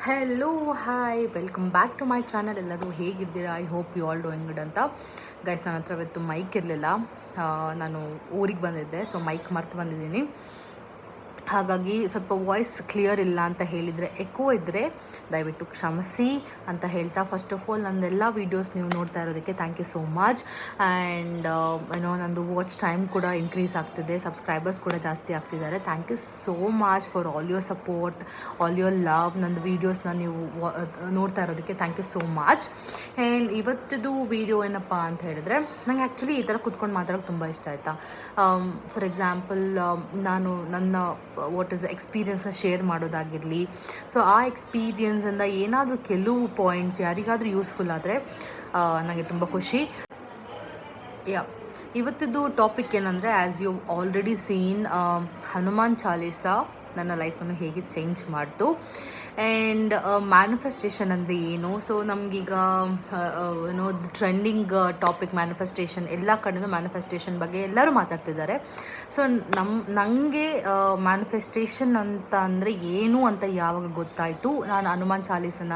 Hello hi welcome back to my channel. ಎಲ್ಲರೂ ಹೇಗಿದ್ದೀರಾ? I hope you all doing good ಅಂತ. Guys, ನನ್ನ ಹತ್ರ ಇವತ್ತು ಮೈಕ್ ಇರಲಿಲ್ಲ. ನಾನು ಊರಿಗೆ ಬಂದಿದ್ದೆ, ಸೊ ಮೈಕ್ ಮರ್ತು ಬಂದಿದ್ದೀನಿ. ಹಾಗಾಗಿ ಸ್ವಲ್ಪ ವಾಯ್ಸ್ ಕ್ಲಿಯರ್ ಇಲ್ಲ ಅಂತ ಹೇಳಿದರೆ, ಎಕೋ ಇದ್ದರೆ ದಯವಿಟ್ಟು ಕ್ಷಮಿಸಿ ಅಂತ ಹೇಳ್ತಾ, ಫಸ್ಟ್ ಆಫ್ ಆಲ್ ನಂದೆಲ್ಲ ವೀಡಿಯೋಸ್ ನೀವು ನೋಡ್ತಾ ಇರೋದಕ್ಕೆ thank you so much. And ನಂದು ವಾಚ್ ಟೈಮ್ ಕೂಡ ಇನ್ಕ್ರೀಸ್ ಆಗ್ತಿದೆ, ಸಬ್ಸ್ಕ್ರೈಬರ್ಸ್ ಕೂಡ ಜಾಸ್ತಿ ಆಗ್ತಿದ್ದಾರೆ. Thank you so much for all your support, all your love. ನಂದು ವೀಡಿಯೋಸ್ನ ನೀವು ನೋಡ್ತಾ ಇರೋದಕ್ಕೆ thank you so much. And ಇವತ್ತಿದು ವೀಡಿಯೋ ಏನಪ್ಪ ಅಂತ ಹೇಳಿದ್ರೆ, ನಂಗೆ ಆ್ಯಕ್ಚುಲಿ ಈ ಥರ ಕುತ್ಕೊಂಡು ಮಾತಾಡೋಕ್ಕೆ ತುಂಬ ಇಷ್ಟ ಆಯಿತಾ. ಫಾರ್ ಎಕ್ಸಾಂಪಲ್, ನಾನು ನನ್ನ ವಾಟ್ ಇಸ್ ಎಕ್ಸ್ಪೀರಿಯನ್ಸ್ನ ಶೇರ್ ಮಾಡೋದಾಗಿರಲಿ. ಸೊ ಆ ಎಕ್ಸ್ಪೀರಿಯನ್ಸಿಂದ ಏನಾದರೂ ಕೆಲವು ಪಾಯಿಂಟ್ಸ್ ಯಾರಿಗಾದರೂ ಯೂಸ್ಫುಲ್ ಆದರೆ ನನಗೆ ತುಂಬ ಖುಷಿ. ಇವತ್ತಿದ್ದು ಟಾಪಿಕ್ ಏನಂದರೆ, as you already seen, Hanuman Chalisa ನನ್ನ ಲೈಫನ್ನು ಹೇಗೆ ಚೇಂಜ್ ಮಾಡ್ತು. ಆ್ಯಂಡ್ ಮ್ಯಾನಿಫೆಸ್ಟೇಷನ್ ಅಂದರೆ ಏನು. ಸೊ ನಮಗೀಗ ಟ್ರೆಂಡಿಂಗ್ ಟಾಪಿಕ್ ಮ್ಯಾನಿಫೆಸ್ಟೇಷನ್, ಎಲ್ಲ ಕಡೆಯೂ ಮ್ಯಾನಿಫೆಸ್ಟೇಷನ್ ಬಗ್ಗೆ ಎಲ್ಲರೂ ಮಾತಾಡ್ತಿದ್ದಾರೆ. ಸೊ ನನಗೆ ಮ್ಯಾನಿಫೆಸ್ಟೇಷನ್ ಅಂತ ಅಂದರೆ ಏನು ಅಂತ ಯಾವಾಗ ಗೊತ್ತಾಯಿತು, ನಾನು ಹನುಮಾನ್ ಚಾಲೀಸನ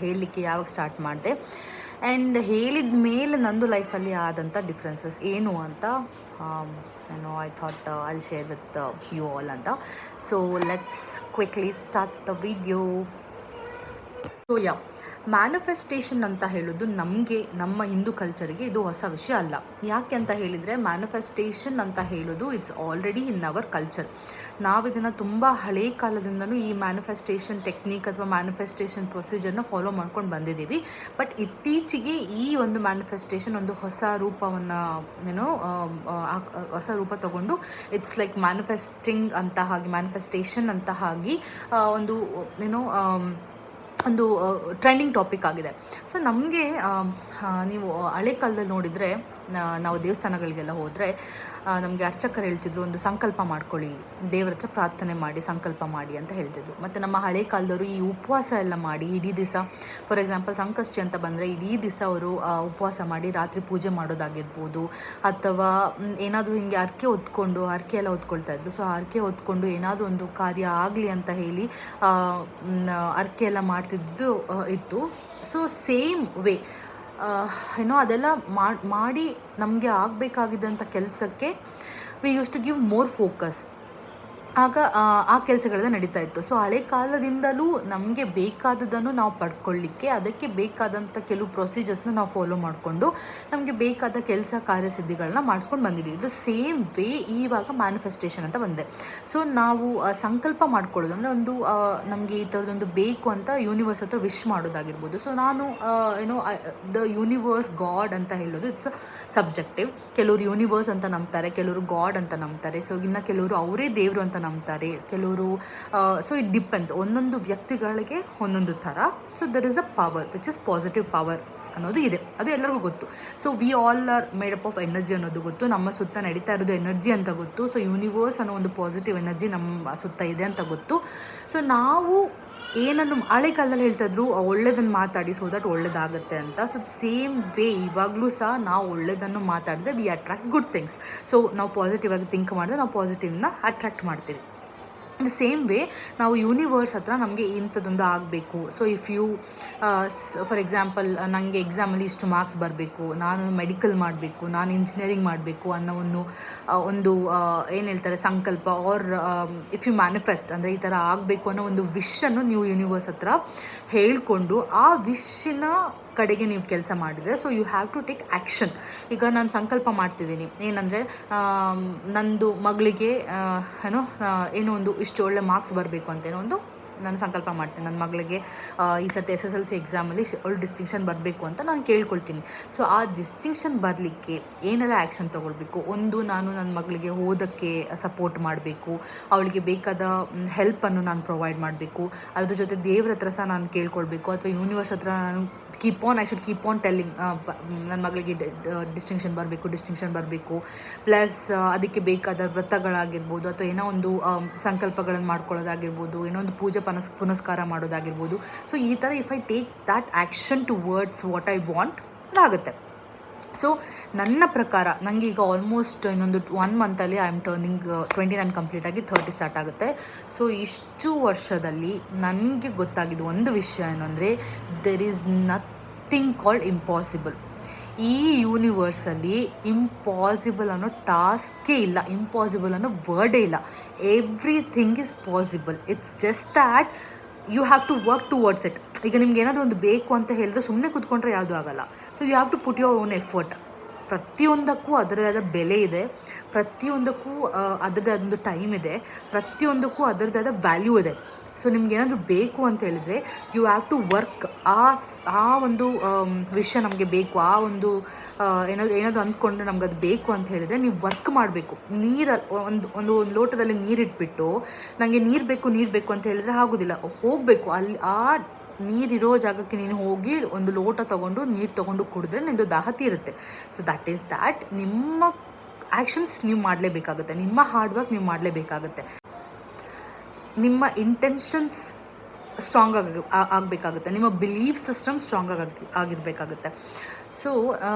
ಹೇಳಲಿಕ್ಕೆ ಯಾವಾಗ ಸ್ಟಾರ್ಟ್ ಮಾಡಿದೆ, ಆ್ಯಂಡ್ ಹೇಳಿದ ಮೇಲೆ ನಂದು ಲೈಫಲ್ಲಿ ಆದಂಥ ಡಿಫ್ರೆನ್ಸಸ್ ಏನು ಅಂತ I thought I'll share with you all ಅಂತ. So let's quickly starts the video. So manifestation ಅಂತ ಹೇಳೋದು ನಮ್ಮ ಹಿಂದೂ ಕಲ್ಚರಿಗೆ ಇದು ಹೊಸ ವಿಷಯ ಅಲ್ಲ. ಯಾಕೆ ಅಂತ ಹೇಳಿದರೆ, ಮ್ಯಾನಿಫೆಸ್ಟೇಷನ್ ಅಂತ ಹೇಳೋದು it's already in our culture. ನಾವು ಇದನ್ನು ತುಂಬ ಹಳೇ ಕಾಲದಿಂದನೂ ಈ ಮ್ಯಾನಿಫೆಸ್ಟೇಷನ್ ಟೆಕ್ನಿಕ್ ಅಥವಾ ಮ್ಯಾನಿಫೆಸ್ಟೇಷನ್ ಪ್ರೊಸೀಜರ್ನ ಫಾಲೋ ಮಾಡ್ಕೊಂಡು ಬಂದಿದ್ದೀವಿ. ಬಟ್ ಇತ್ತೀಚೆಗೆ ಈ ಒಂದು ಮ್ಯಾನಿಫೆಸ್ಟೇಷನ್ ಒಂದು ಹೊಸ ರೂಪವನ್ನು ಹೊಸ ರೂಪ ತಗೊಂಡು ಇಟ್ಸ್ ಲೈಕ್ ಮ್ಯಾನಿಫೆಸ್ಟಿಂಗ್ ಅಂತ ಹಾಗೆ, ಮ್ಯಾನಿಫೆಸ್ಟೇಷನ್ ಅಂತ ಆಗಿ ಒಂದು ಟ್ರೆಂಡಿಂಗ್ ಟಾಪಿಕ್ ಆಗಿದೆ. ಸೊ ನಮಗೆ ನೀವು ಹಳೆ ಕಾಲದಲ್ಲಿ ನೋಡಿದರೆ, ನಾವು ದೇವಸ್ಥಾನಗಳಿಗೆಲ್ಲ ಹೋದರೆ ನಮಗೆ ಅರ್ಚಕರು ಹೇಳ್ತಿದ್ರು, ಒಂದು ಸಂಕಲ್ಪ ಮಾಡ್ಕೊಳ್ಳಿ, ದೇವ್ರ ಹತ್ರ ಪ್ರಾರ್ಥನೆ ಮಾಡಿ ಸಂಕಲ್ಪ ಮಾಡಿ ಅಂತ ಹೇಳ್ತಿದ್ರು. ಮತ್ತು ನಮ್ಮ ಹಳೆ ಕಾಲದವರು ಈ ಉಪವಾಸ ಎಲ್ಲ ಮಾಡಿ ಇಡೀ ದಿವಸ, ಫಾರ್ ಎಕ್ಸಾಂಪಲ್ ಸಂಕಷ್ಟಿ ಅಂತ ಬಂದರೆ ಇಡೀ ದಿವಸ ಅವರು ಉಪವಾಸ ಮಾಡಿ ರಾತ್ರಿ ಪೂಜೆ ಮಾಡೋದಾಗಿರ್ಬೋದು, ಅಥವಾ ಏನಾದರೂ ಹಿಂಗೆ ಹರಕೆ ಎಲ್ಲ ಹೊತ್ಕೊಳ್ತಾ ಇದ್ರು. ಸೊ ಹರಕೆ ಹೊತ್ಕೊಂಡು ಏನಾದರೂ ಒಂದು ಕಾರ್ಯ ಆಗಲಿ ಅಂತ ಹೇಳಿ ಹರಕೆ ಎಲ್ಲ ಮಾಡ್ತಿದ್ದು ಇತ್ತು. ಸೊ ಸೇಮ್ ವೇ ಅದೆಲ್ಲ ಮಾಡಿ ನಮಗೆ ಆಗಬೇಕಾಗಿದ್ದಂಥ ಕೆಲಸಕ್ಕೆ we use to give more focus. ಆಗ ಆ ಕೆಲಸಗಳೆಲ್ಲ ನಡೀತಾ ಇತ್ತು. ಸೊ ಹಳೆ ಕಾಲದಿಂದಲೂ ನಮಗೆ ಬೇಕಾದದನ್ನು ನಾವು ಪಡ್ಕೊಳ್ಳಿಕ್ಕೆ ಅದಕ್ಕೆ ಬೇಕಾದಂಥ ಕೆಲವು ಪ್ರೊಸೀಜರ್ಸ್ನ ನಾವು ಫಾಲೋ ಮಾಡಿಕೊಂಡು ನಮಗೆ ಬೇಕಾದ ಕೆಲಸ ಕಾರ್ಯಸಿದ್ಧಿಗಳನ್ನ ಮಾಡಿಸ್ಕೊಂಡು ಬಂದಿದ್ದೀವಿ. ಇದು ಸೇಮ್ ವೇ ಇವಾಗ ಮ್ಯಾನಿಫೆಸ್ಟೇಷನ್ ಅಂತ ಬಂದೆ. ಸೊ ನಾವು ಸಂಕಲ್ಪ ಮಾಡ್ಕೊಳ್ಳೋದು ಅಂದರೆ ಒಂದು ನಮಗೆ ಈ ಥರದೊಂದು ಬೇಕು ಅಂತ ಯೂನಿವರ್ಸ್ ಹತ್ರ ವಿಶ್ ಮಾಡೋದಾಗಿರ್ಬೋದು. ಸೊ ನಾನು ದ ಯೂನಿವರ್ಸ್ ಗಾಡ್ ಅಂತ ಹೇಳೋದು ಇಟ್ಸ್ ಸಬ್ಜೆಕ್ಟಿವ್. ಕೆಲವರು ಯೂನಿವರ್ಸ್ ಅಂತ ನಂಬ್ತಾರೆ, ಕೆಲವರು ಗಾಡ್ ಅಂತ ನಂಬ್ತಾರೆ. ಸೊ ಇನ್ನು ಕೆಲವರು ಅವರೇ ದೇವರು ಅಂತ ನಂಬ್ತಾರೆ, ಕೆಲವರು ಸೊ ಇಟ್ ಡಿಪೆಂಡ್ಸ್, ಒಂದೊಂದು ವ್ಯಕ್ತಿಗಳಿಗೆ ಒಂದೊಂದು ಥರ. So there is a power which is positive power ಅನ್ನೋದು ಇದೆ, ಅದು ಎಲ್ಲರಿಗೂ ಗೊತ್ತು. So we all are made up of energy ಅನ್ನೋದು ಗೊತ್ತು, ನಮ್ಮ ಸುತ್ತ ನಡೀತಾ ಇರೋದು ಎನರ್ಜಿ ಅಂತ ಗೊತ್ತು. ಸೊ ಯೂನಿವರ್ಸ್ ಅನ್ನೋ ಒಂದು ಪಾಸಿಟಿವ್ ಎನರ್ಜಿ ನಮ್ಮ ಸುತ್ತ ಇದೆ ಅಂತ ಗೊತ್ತು. ಸೊ ನಾವು ಏನನ್ನು ಹಳೆ ಕಾಲದಲ್ಲಿ ಹೇಳ್ತಾ ಇದ್ರು, ಒಳ್ಳೆಯದನ್ನು ಮಾತಾಡಿ ಸೊ ದಟ್ ಒಳ್ಳೇದಾಗುತ್ತೆ ಅಂತ. ಸೊ ಸೇಮ್ ವೇ ಇವಾಗಲೂ ಸಹ ನಾವು ಒಳ್ಳೆಯದನ್ನು ಮಾತಾಡಿದ್ರೆ we attract good things. So ನಾವು ಪಾಸಿಟಿವ್ ಆಗಿ ಥಿಂಕ್ ಮಾಡಿದ್ರೆ ನಾವು ಪಾಸಿಟಿವ್ನ ಅಟ್ರಾಕ್ಟ್ ಮಾಡ್ತೀವಿ. ದ ಸೇಮ್ ವೇ ನಾವು ಯೂನಿವರ್ಸ್ ಹತ್ರ ನಮಗೆ ಇಂಥದ್ದೊಂದು ಆಗಬೇಕು. So if you for example, ನನಗೆ ಎಕ್ಸಾಮಲ್ಲಿ ಇಷ್ಟು ಮಾರ್ಕ್ಸ್ ಬರಬೇಕು, ನಾನು ಮೆಡಿಕಲ್ ಮಾಡಬೇಕು, ನಾನು ಇಂಜಿನಿಯರಿಂಗ್ ಮಾಡಬೇಕು ಅನ್ನೋ ಒಂದು ಏನು ಹೇಳ್ತಾರೆ ಸಂಕಲ್ಪ, ಆರ್ ಇಫ್ ಯು ಮ್ಯಾನಿಫೆಸ್ಟ್ ಅಂದರೆ ಈ ಥರ ಆಗಬೇಕು ಅನ್ನೋ ಒಂದು ವಿಶನ್ನು ನೀವು ಯೂನಿವರ್ಸ್ ಹತ್ರ ಹೇಳಿಕೊಂಡು ಆ ವಿಶ್ನ ಕಡೆಗೆ ನೀವು ಕೆಲಸ ಮಾಡಿದರೆ, so you have to take action. ಈಗ ನಾನು ಸಂಕಲ್ಪ ಮಾಡ್ತಿದ್ದೀನಿ ಏನಂದರೆ, ನಂದು ಮಗಳಿಗೆ ಏನೋ ಒಂದು ಇಷ್ಟು ಒಳ್ಳೆ ಮಾರ್ಕ್ಸ್ ಬರಬೇಕು ಅಂತೇನೋ ಒಂದು ನಾನು ಸಂಕಲ್ಪ ಮಾಡ್ತೀನಿ. ನನ್ನ ಮಗಳಿಗೆ ಈ ಸರ್ತಿ SSLC ಎಕ್ಸಾಮಲ್ಲಿ ಒಳ್ಳೆ ಡಿಸ್ಟಿಂಕ್ಷನ್ ಬರಬೇಕು ಅಂತ ನಾನು ಕೇಳ್ಕೊಳ್ತೀನಿ. ಸೊ ಆ ಡಿಸ್ಟಿಂಕ್ಷನ್ ಬರಲಿಕ್ಕೆ ಏನೆಲ್ಲ ಆ್ಯಕ್ಷನ್ ತೊಗೊಳ್ಬೇಕು. ಒಂದು, ನಾನು ನನ್ನ ಮಗಳಿಗೆ ಓದೋಕ್ಕೆ ಸಪೋರ್ಟ್ ಮಾಡಬೇಕು, ಅವಳಿಗೆ ಬೇಕಾದ ಹೆಲ್ಪನ್ನು ನಾನು ಪ್ರೊವೈಡ್ ಮಾಡಬೇಕು. ಅದ್ರ ಜೊತೆ ದೇವ್ರ ಹತ್ರ ಸಹ ನಾನು ಕೇಳ್ಕೊಳ್ಬೇಕು, ಅಥವಾ ಯೂನಿವರ್ಸ್ ಹತ್ರ ನಾನು I should keep on telling, ನನ್ನ ಮಗಳಿಗೆ ಡಿಸ್ಟಿಂಕ್ಷನ್ ಬರಬೇಕು. ಪ್ಲಸ್ ಅದಕ್ಕೆ ಬೇಕಾದ ವ್ರತಗಳಾಗಿರ್ಬೋದು, ಅಥವಾ ಏನೋ ಒಂದು ಸಂಕಲ್ಪಗಳನ್ನು ಮಾಡ್ಕೊಳ್ಳೋದಾಗಿರ್ಬೋದು, ಏನೋ ಒಂದು ಪೂಜೆ ಪುನಸ್ಕಾರ ಮಾಡೋದಾಗಿರ್ಬೋದು. ಸೊ ಈ ಥರ if I take that action towards what I want, ಅದಾಗುತ್ತೆ. ಸೊ ನನ್ನ ಪ್ರಕಾರ ನನಗೆ ಈಗ ಆಲ್ಮೋಸ್ಟ್ ಇನ್ನೊಂದು 1 ಮಂತಲ್ಲಿ ಐ ಆಮ್ ಟರ್ನಿಂಗ್ 29 ಕಂಪ್ಲೀಟಾಗಿ 30 ಸ್ಟಾರ್ಟ್ ಆಗುತ್ತೆ. ಸೊ ಇಷ್ಟು ವರ್ಷದಲ್ಲಿ ನನಗೆ ಗೊತ್ತಾಗಿದ್ದು ಒಂದು ವಿಷಯ ಏನಂದರೆ, there is nothing called impossible. ಈ ಯೂನಿವರ್ಸಲ್ಲಿ ಇಂಪಾಸಿಬಲ್ ಅನ್ನೋ ಟಾಸ್ಕೇ ಇಲ್ಲ, ಇಂಪಾಸಿಬಲ್ ಅನ್ನೋ ವರ್ಡೇ ಇಲ್ಲ. Everything is possible. It's just that you have to work towards it. ಈಗ ನಿಮ್ಗೆ ಏನಾದರೂ ಒಂದು ಬೇಕು ಅಂತ ಹೇಳಿದ್ರೆ ಸುಮ್ಮನೆ ಕೂತ್ಕೊಂಡ್ರೆ ಯಾವುದೂ ಆಗೋಲ್ಲ. So you have to put your own effort. ಪ್ರತಿಯೊಂದಕ್ಕೂ ಅದರದಾದ ಬೆಲೆ ಇದೆ, ಪ್ರತಿಯೊಂದಕ್ಕೂ ಅದರದ್ದೇ ಆದೊಂದು ಟೈಮ್ ಇದೆ, ಪ್ರತಿಯೊಂದಕ್ಕೂ ಅದರದ್ದಾದ ವ್ಯಾಲ್ಯೂ ಇದೆ. ಸೊ ನಿಮ್ಗೇನಾದರೂ ಬೇಕು ಅಂತ ಹೇಳಿದರೆ ಯು ಹ್ಯಾವ್ ಟು ವರ್ಕ್. ಆ ಒಂದು ವಿಷಯ ನಮಗೆ ಬೇಕು, ಆ ಒಂದು ಏನಾದರೂ ಅಂದ್ಕೊಂಡ್ರೆ ನಮ್ಗೆ ಅದು ಬೇಕು ಅಂತ ಹೇಳಿದರೆ ನೀವು ವರ್ಕ್ ಮಾಡಬೇಕು. ಒಂದು ಲೋಟದಲ್ಲಿ ನೀರಿಟ್ಬಿಟ್ಟು ನನಗೆ ನೀರು ಬೇಕು ಅಂತ ಹೇಳಿದರೆ ಆಗೋದಿಲ್ಲ. ಹೋಗಬೇಕು ಅಲ್ಲಿ, ಆ ನೀರಿರೋ ಜಾಗಕ್ಕೆ ನೀನು ಹೋಗಿ ಒಂದು ಲೋಟ ತೊಗೊಂಡು ನೀರು ತೊಗೊಂಡು ಕುಡಿದ್ರೆ ನಿಮ್ಮದು ದಾಹ ತೀರುತ್ತೆ. ಸೊ ದಟ್ ಈಸ್ ದ್ಯಾಟ್ ನಿಮ್ಮ ಆ್ಯಕ್ಷನ್ಸ್ ನೀವು ಮಾಡಲೇಬೇಕಾಗುತ್ತೆ, ನಿಮ್ಮ ಹಾರ್ಡ್ ವರ್ಕ್ ನೀವು ಮಾಡಲೇಬೇಕಾಗುತ್ತೆ, ನಿಮ್ಮ ಇಂಟೆನ್ಷನ್ಸ್ ಸ್ಟ್ರಾಂಗ್ ಆಗಬೇಕಾಗುತ್ತೆ, ನಿಮ್ಮ ಬಿಲೀಫ್ ಸಿಸ್ಟಮ್ ಸ್ಟ್ರಾಂಗ್ ಆಗಿರಬೇಕಾಗುತ್ತೆ. ಸೊ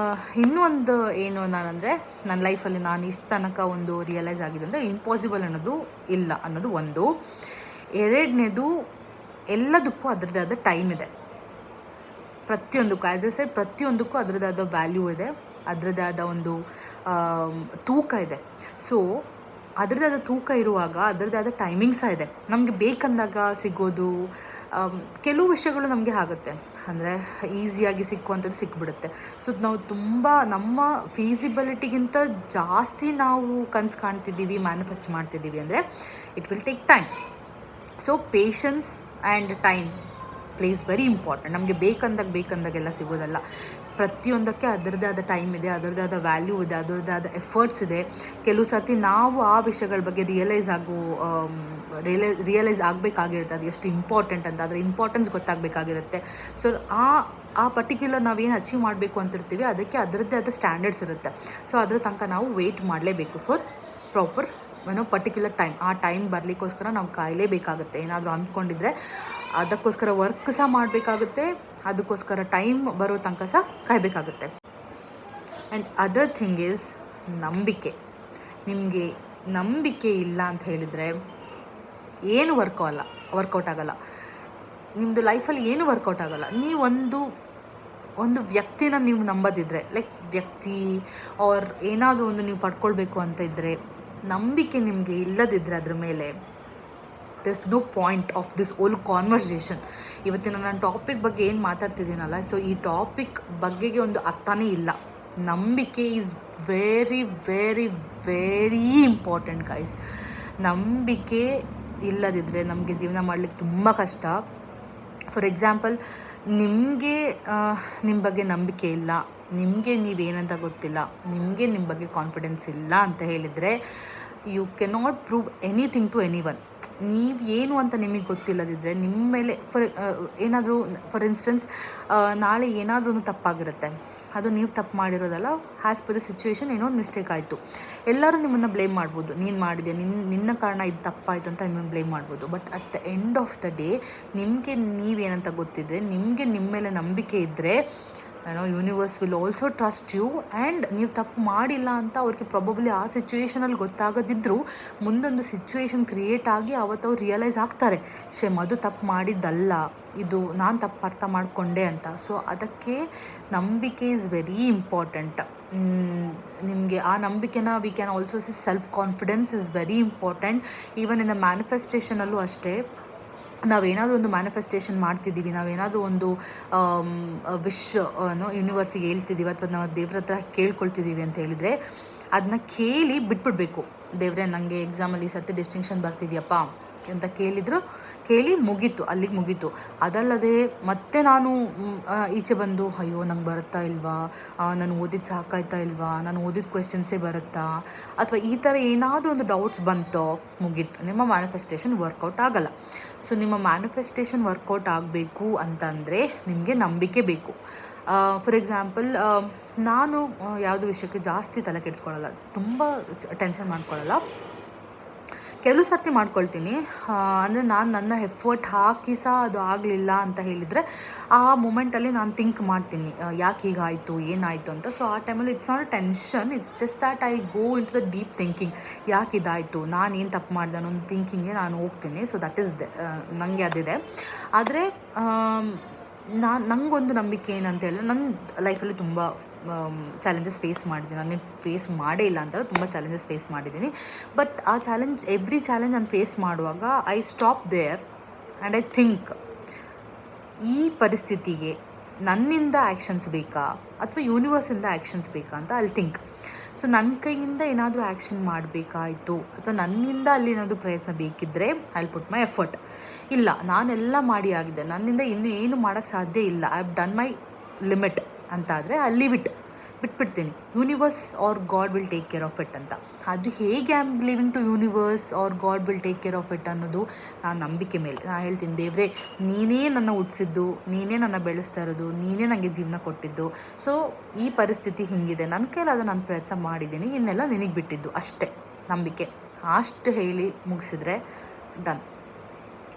ಇನ್ನೊಂದು ಏನು ನಾನಂದರೆ, ನನ್ನ ಲೈಫಲ್ಲಿ ನಾನು ಇಷ್ಟು ತನಕ ಒಂದು ರಿಯಲೈಸ್ ಆಗಿದೆ ಅಂದರೆ, ಇಂಪಾಸಿಬಲ್ ಅನ್ನೋದು ಇಲ್ಲ ಅನ್ನೋದು ಒಂದು. ಎರಡನೇದು, ಎಲ್ಲದಕ್ಕೂ ಅದರದ್ದೇ ಆದ ಟೈಮ್ ಇದೆ. ಪ್ರತಿಯೊಂದಕ್ಕೂ ಆ್ಯಸ್ ಎ ಸೈಡ್ ಪ್ರತಿಯೊಂದಕ್ಕೂ ಅದರದ್ದೇ ಆದ ವ್ಯಾಲ್ಯೂ ಇದೆ, ಅದರದ್ದೇ ಆದ ಒಂದು ತೂಕ ಇದೆ. ಸೊ ಅದರದ್ದೇ ಆದ ತೂಕ ಇರುವಾಗ ಅದರದ್ದೇ ಆದ ಟೈಮಿಂಗ್ಸ ಇದೆ. ನಮಗೆ ಬೇಕಂದಾಗ ಸಿಗೋದು ಕೆಲವು ವಿಷಯಗಳು ನಮಗೆ ಆಗುತ್ತೆ, ಅಂದರೆ ಈಸಿಯಾಗಿ ಸಿಕ್ಕುವಂಥದ್ದು ಸಿಕ್ಬಿಡುತ್ತೆ. ಸೊ ನಾವು ತುಂಬ ನಮ್ಮ ಫೀಸಿಬಿಲಿಟಿಗಿಂತ ಜಾಸ್ತಿ ನಾವು ಕನಸು ಕಾಣ್ತಿದ್ದೀವಿ, ಮ್ಯಾನಿಫೆಸ್ಟ್ ಮಾಡ್ತಿದ್ದೀವಿ ಅಂದರೆ it will take time. So patience and time place very important. ನಮಗೆ ಬೇಕಂದಾಗೆಲ್ಲ ಸಿಗೋದಲ್ಲ. ಪ್ರತಿಯೊಂದಕ್ಕೆ ಅದರದ್ದೇ ಆದ ಟೈಮ್ ಇದೆ, ಅದರದ್ದೇ ಆದ ವ್ಯಾಲ್ಯೂ ಇದೆ, ಅದರದ್ದೇ ಆದ ಎಫರ್ಟ್ಸ್ ಇದೆ. ಕೆಲವು ಸರ್ತಿ ನಾವು ಆ ವಿಷಯಗಳ ಬಗ್ಗೆ ರಿಯಲೈಸ್ ಆಗಬೇಕಾಗಿರುತ್ತೆ, ಅದು ಎಷ್ಟು ಇಂಪಾರ್ಟೆಂಟ್ ಅಂತ, ಅದರ ಇಂಪಾರ್ಟೆನ್ಸ್ ಗೊತ್ತಾಗಬೇಕಾಗಿರುತ್ತೆ. ಸೊ ಆ ಪರ್ಟಿಕ್ಯುಲರ್ ನಾವೇನು ಅಚೀವ್ ಮಾಡಬೇಕು ಅಂತಿರ್ತೀವಿ ಅದಕ್ಕೆ ಅದರದ್ದೇ ಆದ ಸ್ಟ್ಯಾಂಡರ್ಡ್ಸ್ ಇರುತ್ತೆ. ಸೊ ಅದ್ರ ತನಕ ನಾವು ವೆಯ್ಟ್ ಮಾಡಲೇಬೇಕು ಫಾರ್ ಪ್ರಾಪರ್ ಪರ್ಟಿಕ್ಯುಲರ್ ಟೈಮ್. ಆ ಟೈಮ್ ಬರಲಿಕ್ಕೋಸ್ಕರ ನಾವು ಕಾಯಲೇಬೇಕಾಗುತ್ತೆ. ಏನಾದರೂ ಅಂದ್ಕೊಂಡಿದ್ರೆ ಅದಕ್ಕೋಸ್ಕರ ವರ್ಕ್ ಸಹ ಮಾಡಬೇಕಾಗುತ್ತೆ, ಅದಕ್ಕೋಸ್ಕರ ಟೈಮ್ ಬರೋ ತನಕ ಸಹ ಕಾಯಬೇಕಾಗುತ್ತೆ. ಆ್ಯಂಡ್ ಅದರ್ ಥಿಂಗ್ ಈಸ್ ನಂಬಿಕೆ. ನಿಮಗೆ ನಂಬಿಕೆ ಇಲ್ಲ ಅಂತ ಹೇಳಿದರೆ ಏನು ವರ್ಕೌಟ್ ಆಗಲ್ಲ. ನಿಮ್ಮದು ಲೈಫಲ್ಲಿ ಏನು ವರ್ಕೌಟ್ ಆಗಲ್ಲ. ನೀವು ಒಂದು ವ್ಯಕ್ತಿನ ನೀವು ನಂಬೋದಿದ್ರೆ, ಲೈಕ್ ವ್ಯಕ್ತಿ ಆರ್ ಏನಾದರೂ ಒಂದು ನೀವು ಪಡ್ಕೊಳ್ಬೇಕು ಅಂತ ಇದ್ದರೆ, ನಂಬಿಕೆ ನಿಮಗೆ ಇಲ್ಲದಿದ್ದರೆ ಅದ್ರ ಮೇಲೆ, there is no point of this whole conversation. ಇವತ್ತಿನ ನಾನು ಟಾಪಿಕ್ ಬಗ್ಗೆ ಏನು ಮಾತಾಡ್ತಿದ್ದೀನಲ್ಲ, ಸೊ ಈ ಟಾಪಿಕ್ ಬಗ್ಗೆಗೆ ಒಂದು ಅರ್ಥನೇ ಇಲ್ಲ. ನಂಬಿಕೆ is very very very important guys. ನಂಬಿಕೆ ಇಲ್ಲದಿದ್ದರೆ ನಮಗೆ ಜೀವನ ಮಾಡಲಿಕ್ಕೆ ತುಂಬ ಕಷ್ಟ. ಫಾರ್ ಎಕ್ಸಾಂಪಲ್, ನಿಮಗೆ ನಿಮ್ಮ ಬಗ್ಗೆ ನಂಬಿಕೆ ಇಲ್ಲ, ನಿಮಗೆ ನೀವೇನಂತ ಗೊತ್ತಿಲ್ಲ, ನಿಮಗೆ ನಿಮ್ಮ ಬಗ್ಗೆ ಕಾನ್ಫಿಡೆನ್ಸ್ ಇಲ್ಲ ಅಂತ ಹೇಳಿದರೆ, you cannot prove anything to anyone. ನೀವು ಏನು ಅಂತ ನಿಮಗೆ ಗೊತ್ತಿಲ್ಲದಿದ್ದರೆ ನಿಮ್ಮ ಮೇಲೆ ಫಾರ್ ಇನ್ಸ್ಟೆನ್ಸ್ ನಾಳೆ ಏನಾದರೂ ಒಂದು ತಪ್ಪಾಗಿರುತ್ತೆ, ಅದು ನೀವು ತಪ್ಪು ಮಾಡಿರೋದಲ್ಲ, ಆ್ಯಸ್ ಪರ್ ದ ಸಿಚುವೇಶನ್ ಏನೋ ಒಂದು ಮಿಸ್ಟೇಕ್ ಆಯಿತು, ಎಲ್ಲರೂ ನಿಮ್ಮನ್ನು ಬ್ಲೇಮ್ ಮಾಡ್ಬೋದು. ನೀನು ಮಾಡಿದೆ, ನಿನ್ನ ಕಾರಣ ಇದು ತಪ್ಪಾಯಿತು ಅಂತ ನಿಮ್ಮನ್ನು ಬ್ಲೇಮ್ ಮಾಡ್ಬೋದು. But at the end of the day ನಿಮಗೆ ನೀವೇನಂತ ಗೊತ್ತಿದ್ದರೆ, ನಿಮಗೆ ನಿಮ್ಮ ಮೇಲೆ ನಂಬಿಕೆ ಇದ್ದರೆ, universe will also trust you. And ನೀವು ತಪ್ಪು ಮಾಡಿಲ್ಲ ಅಂತ ಅವ್ರಿಗೆ ಪ್ರಾಬಬ್ಲಿ ಆ ಸಿಚುವೇಷನಲ್ಲಿ ಗೊತ್ತಾಗದಿದ್ದರೂ ಮುಂದೊಂದು ಸಿಚುವೇಶನ್ ಕ್ರಿಯೇಟ್ ಆಗಿ ಅವತ್ತು ಅವ್ರು ರಿಯಲೈಸ್ ಆಗ್ತಾರೆ, ಅದು ತಪ್ಪು ಮಾಡಿದ್ದಲ್ಲ, ಇದು ನಾನು ತಪ್ಪು ಅರ್ಥ ಮಾಡಿಕೊಂಡೆ ಅಂತ. ಸೊ ಅದಕ್ಕೆ ನಂಬಿಕೆ ಈಸ್ ವೆರಿ ಇಂಪಾರ್ಟೆಂಟ್. ನಿಮಗೆ ಆ ನಂಬಿಕೆನ we can also see self confidence is very important. Even in the ಮ್ಯಾನಿಫೆಸ್ಟೇಷನಲ್ಲೂ ಅಷ್ಟೇ. ನಾವೇನಾದರೂ ಒಂದು ಮ್ಯಾನಿಫೆಸ್ಟೇಷನ್ ಮಾಡ್ತಿದ್ದೀವಿ, ನಾವೇನಾದರೂ ಒಂದು ಯೂನಿವರ್ಸಿಗೆ ಹೇಳ್ತಿದ್ದೀವಿ ಅಥವಾ ನಾವು ದೇವ್ರ ಹತ್ರ ಕೇಳ್ಕೊಳ್ತಿದ್ದೀವಿ ಅಂತ ಹೇಳಿದರೆ, ಅದನ್ನ ಬಿಟ್ಬಿಡ್ಬೇಕು. ದೇವ್ರೆ ನನಗೆ ಎಕ್ಸಾಮಲ್ಲಿ ಈ ಸರ್ತಿ ಡಿಸ್ಟಿಂಕ್ಷನ್ ಬರ್ತಿದ್ಯಪ್ಪ ಅಂತ ಕೇಳಿ ಮುಗೀತು, ಅಲ್ಲಿಗೆ ಮುಗೀತು. ಅದಲ್ಲದೆ ಮತ್ತೆ ನಾನು ಈಚೆ ಬಂದು ಅಯ್ಯೋ ನಂಗೆ ಬರುತ್ತಾ ಇಲ್ವಾ, ನಾನು ಓದಿದ್ದು ಸಾಕಾಯ್ತಾ ಇಲ್ವಾ, ನಾನು ಓದಿದ ಕ್ವೆಶ್ಚನ್ಸೇ ಬರುತ್ತಾ, ಅಥವಾ ಈ ಥರ ಏನಾದರೂ ಒಂದು ಡೌಟ್ಸ್ ಬಂತೋ, ಮುಗೀತು, ನಿಮ್ಮ ಮ್ಯಾನಿಫೆಸ್ಟೇಷನ್ ವರ್ಕೌಟ್ ಆಗಲ್ಲ. ಸೊ ನಿಮ್ಮ ಮ್ಯಾನಿಫೆಸ್ಟೇಷನ್ ವರ್ಕೌಟ್ ಆಗಬೇಕು ಅಂತಂದರೆ ನಿಮಗೆ ನಂಬಿಕೆ ಬೇಕು. ಫಾರ್ ಎಕ್ಸಾಂಪಲ್, ನಾನು ಯಾವುದೋ ವಿಷಯಕ್ಕೆ ಜಾಸ್ತಿ ತಲೆ ಕೆಡಿಸ್ಕೊಳ್ಳಲ್ಲ, ತುಂಬ ಟೆನ್ಷನ್ ಮಾಡ್ಕೊಳ್ಳಲ್ಲ. ಕೆಲವು ಸರ್ತಿ ಮಾಡ್ಕೊಳ್ತೀನಿ. ಅಂದರೆ ನಾನು ನನ್ನ ಎಫರ್ಟ್ ಹಾಕಿ ಸಹ ಅದು ಆಗಲಿಲ್ಲ ಅಂತ ಹೇಳಿದರೆ ಆ ಮೂಮೆಂಟಲ್ಲಿ ನಾನು ಥಿಂಕ್ ಮಾಡ್ತೀನಿ, ಯಾಕೆ ಹೀಗಾಯಿತು, ಏನಾಯಿತು ಅಂತ. ಸೊ ಆ ಟೈಮಲ್ಲಿ it's not a tension, it's just that I go into the deep thinking. ಯಾಕೆ ಇದಾಯಿತು, ನಾನು ಏನು ತಪ್ಪು ಮಾಡಿದೆ ಅನ್ನೋ ಒಂದು ಥಿಂಕಿಂಗ್ಗೆ ನಾನು ಹೋಗ್ತೀನಿ. ಸೊ ದಟ್ ಈಸ್ ನನಗೆ ಅದಿದೆ. ಆದರೆ ನನಗೊಂದು ನಂಬಿಕೆ ಏನಂತ ಹೇಳಿದ್ರೆ, ನನ್ನ ಲೈಫಲ್ಲಿ ತುಂಬ ಚಾಲೆಂಜಸ್ ಫೇಸ್ ಮಾಡಿದ್ದೀನಿ. ನಾನು ಫೇಸ್ ಮಾಡೇ ಇಲ್ಲ ಅಂತಲ್ಲ, ತುಂಬ ಚಾಲೆಂಜಸ್ ಫೇಸ್ ಮಾಡಿದ್ದೀನಿ. ಬಟ್ ಆ ಎವ್ರಿ ಚಾಲೆಂಜ್ ನಾನು ಫೇಸ್ ಮಾಡುವಾಗ I stop there and I think, ಈ ಪರಿಸ್ಥಿತಿಗೆ ನನ್ನಿಂದ ಆ್ಯಕ್ಷನ್ಸ್ ಬೇಕಾ ಅಥವಾ ಯೂನಿವರ್ಸಿಂದ ಆ್ಯಕ್ಷನ್ಸ್ ಬೇಕಾ ಅಂತ ಅಲ್ಲಿ ಥಿಂಕ್. ಸೊ ನನ್ನ ಕೈಯಿಂದ ಏನಾದರೂ ಆ್ಯಕ್ಷನ್ ಮಾಡಬೇಕಾಯಿತು ಅಥವಾ ನನ್ನಿಂದ ಅಲ್ಲಿ ಏನಾದರೂ ಪ್ರಯತ್ನ ಬೇಕಿದ್ದರೆ ಐ ಪುಟ್ ಮೈ ಎಫರ್ಟ್. ಇಲ್ಲ, ನಾನೆಲ್ಲ ಮಾಡಿ ಆಗಿದೆ, ನನ್ನಿಂದ ಇನ್ನೂ ಏನು ಮಾಡೋಕ್ಕೆ ಸಾಧ್ಯ ಇಲ್ಲ, I have done my limit ಅಂತ ಆದರೆ ಐ ಲೀವ್ ಇಟ್, ಬಿಟ್ಬಿಡ್ತೀನಿ. Universe or god will take care of it ಅಂತ. ಅದು ಹೇಗೆ I am living to universe or god will take care of it ಅನ್ನೋದು ನಾನು ನಂಬಿಕೆ ಮೇಲೆ. ನಾನು ಹೇಳ್ತೀನಿ, ದೇವರೇ ನೀನೇ ನನ್ನ ಹುಟ್ಟಿಸಿದ್ದು, ನೀನೇ ನನ್ನ ಬೆಳೆಸ್ತಾ ಇರೋದು, ನೀನೇ ನನಗೆ ಜೀವನ ಕೊಟ್ಟಿದ್ದು. ಸೊ ಈ ಪರಿಸ್ಥಿತಿ ಹೀಗಿದೆ, ನನ್ನ ಕೈಲಾದ ನಾನು ಪ್ರಯತ್ನ ಮಾಡಿದ್ದೀನಿ, ಇನ್ನೆಲ್ಲ ನಿನಗೆ ಬಿಟ್ಟಿದ್ದು ಅಷ್ಟೇ ನಂಬಿಕೆ. ಅಷ್ಟು ಹೇಳಿ ಮುಗಿಸಿದ್ರೆ ಡನ್.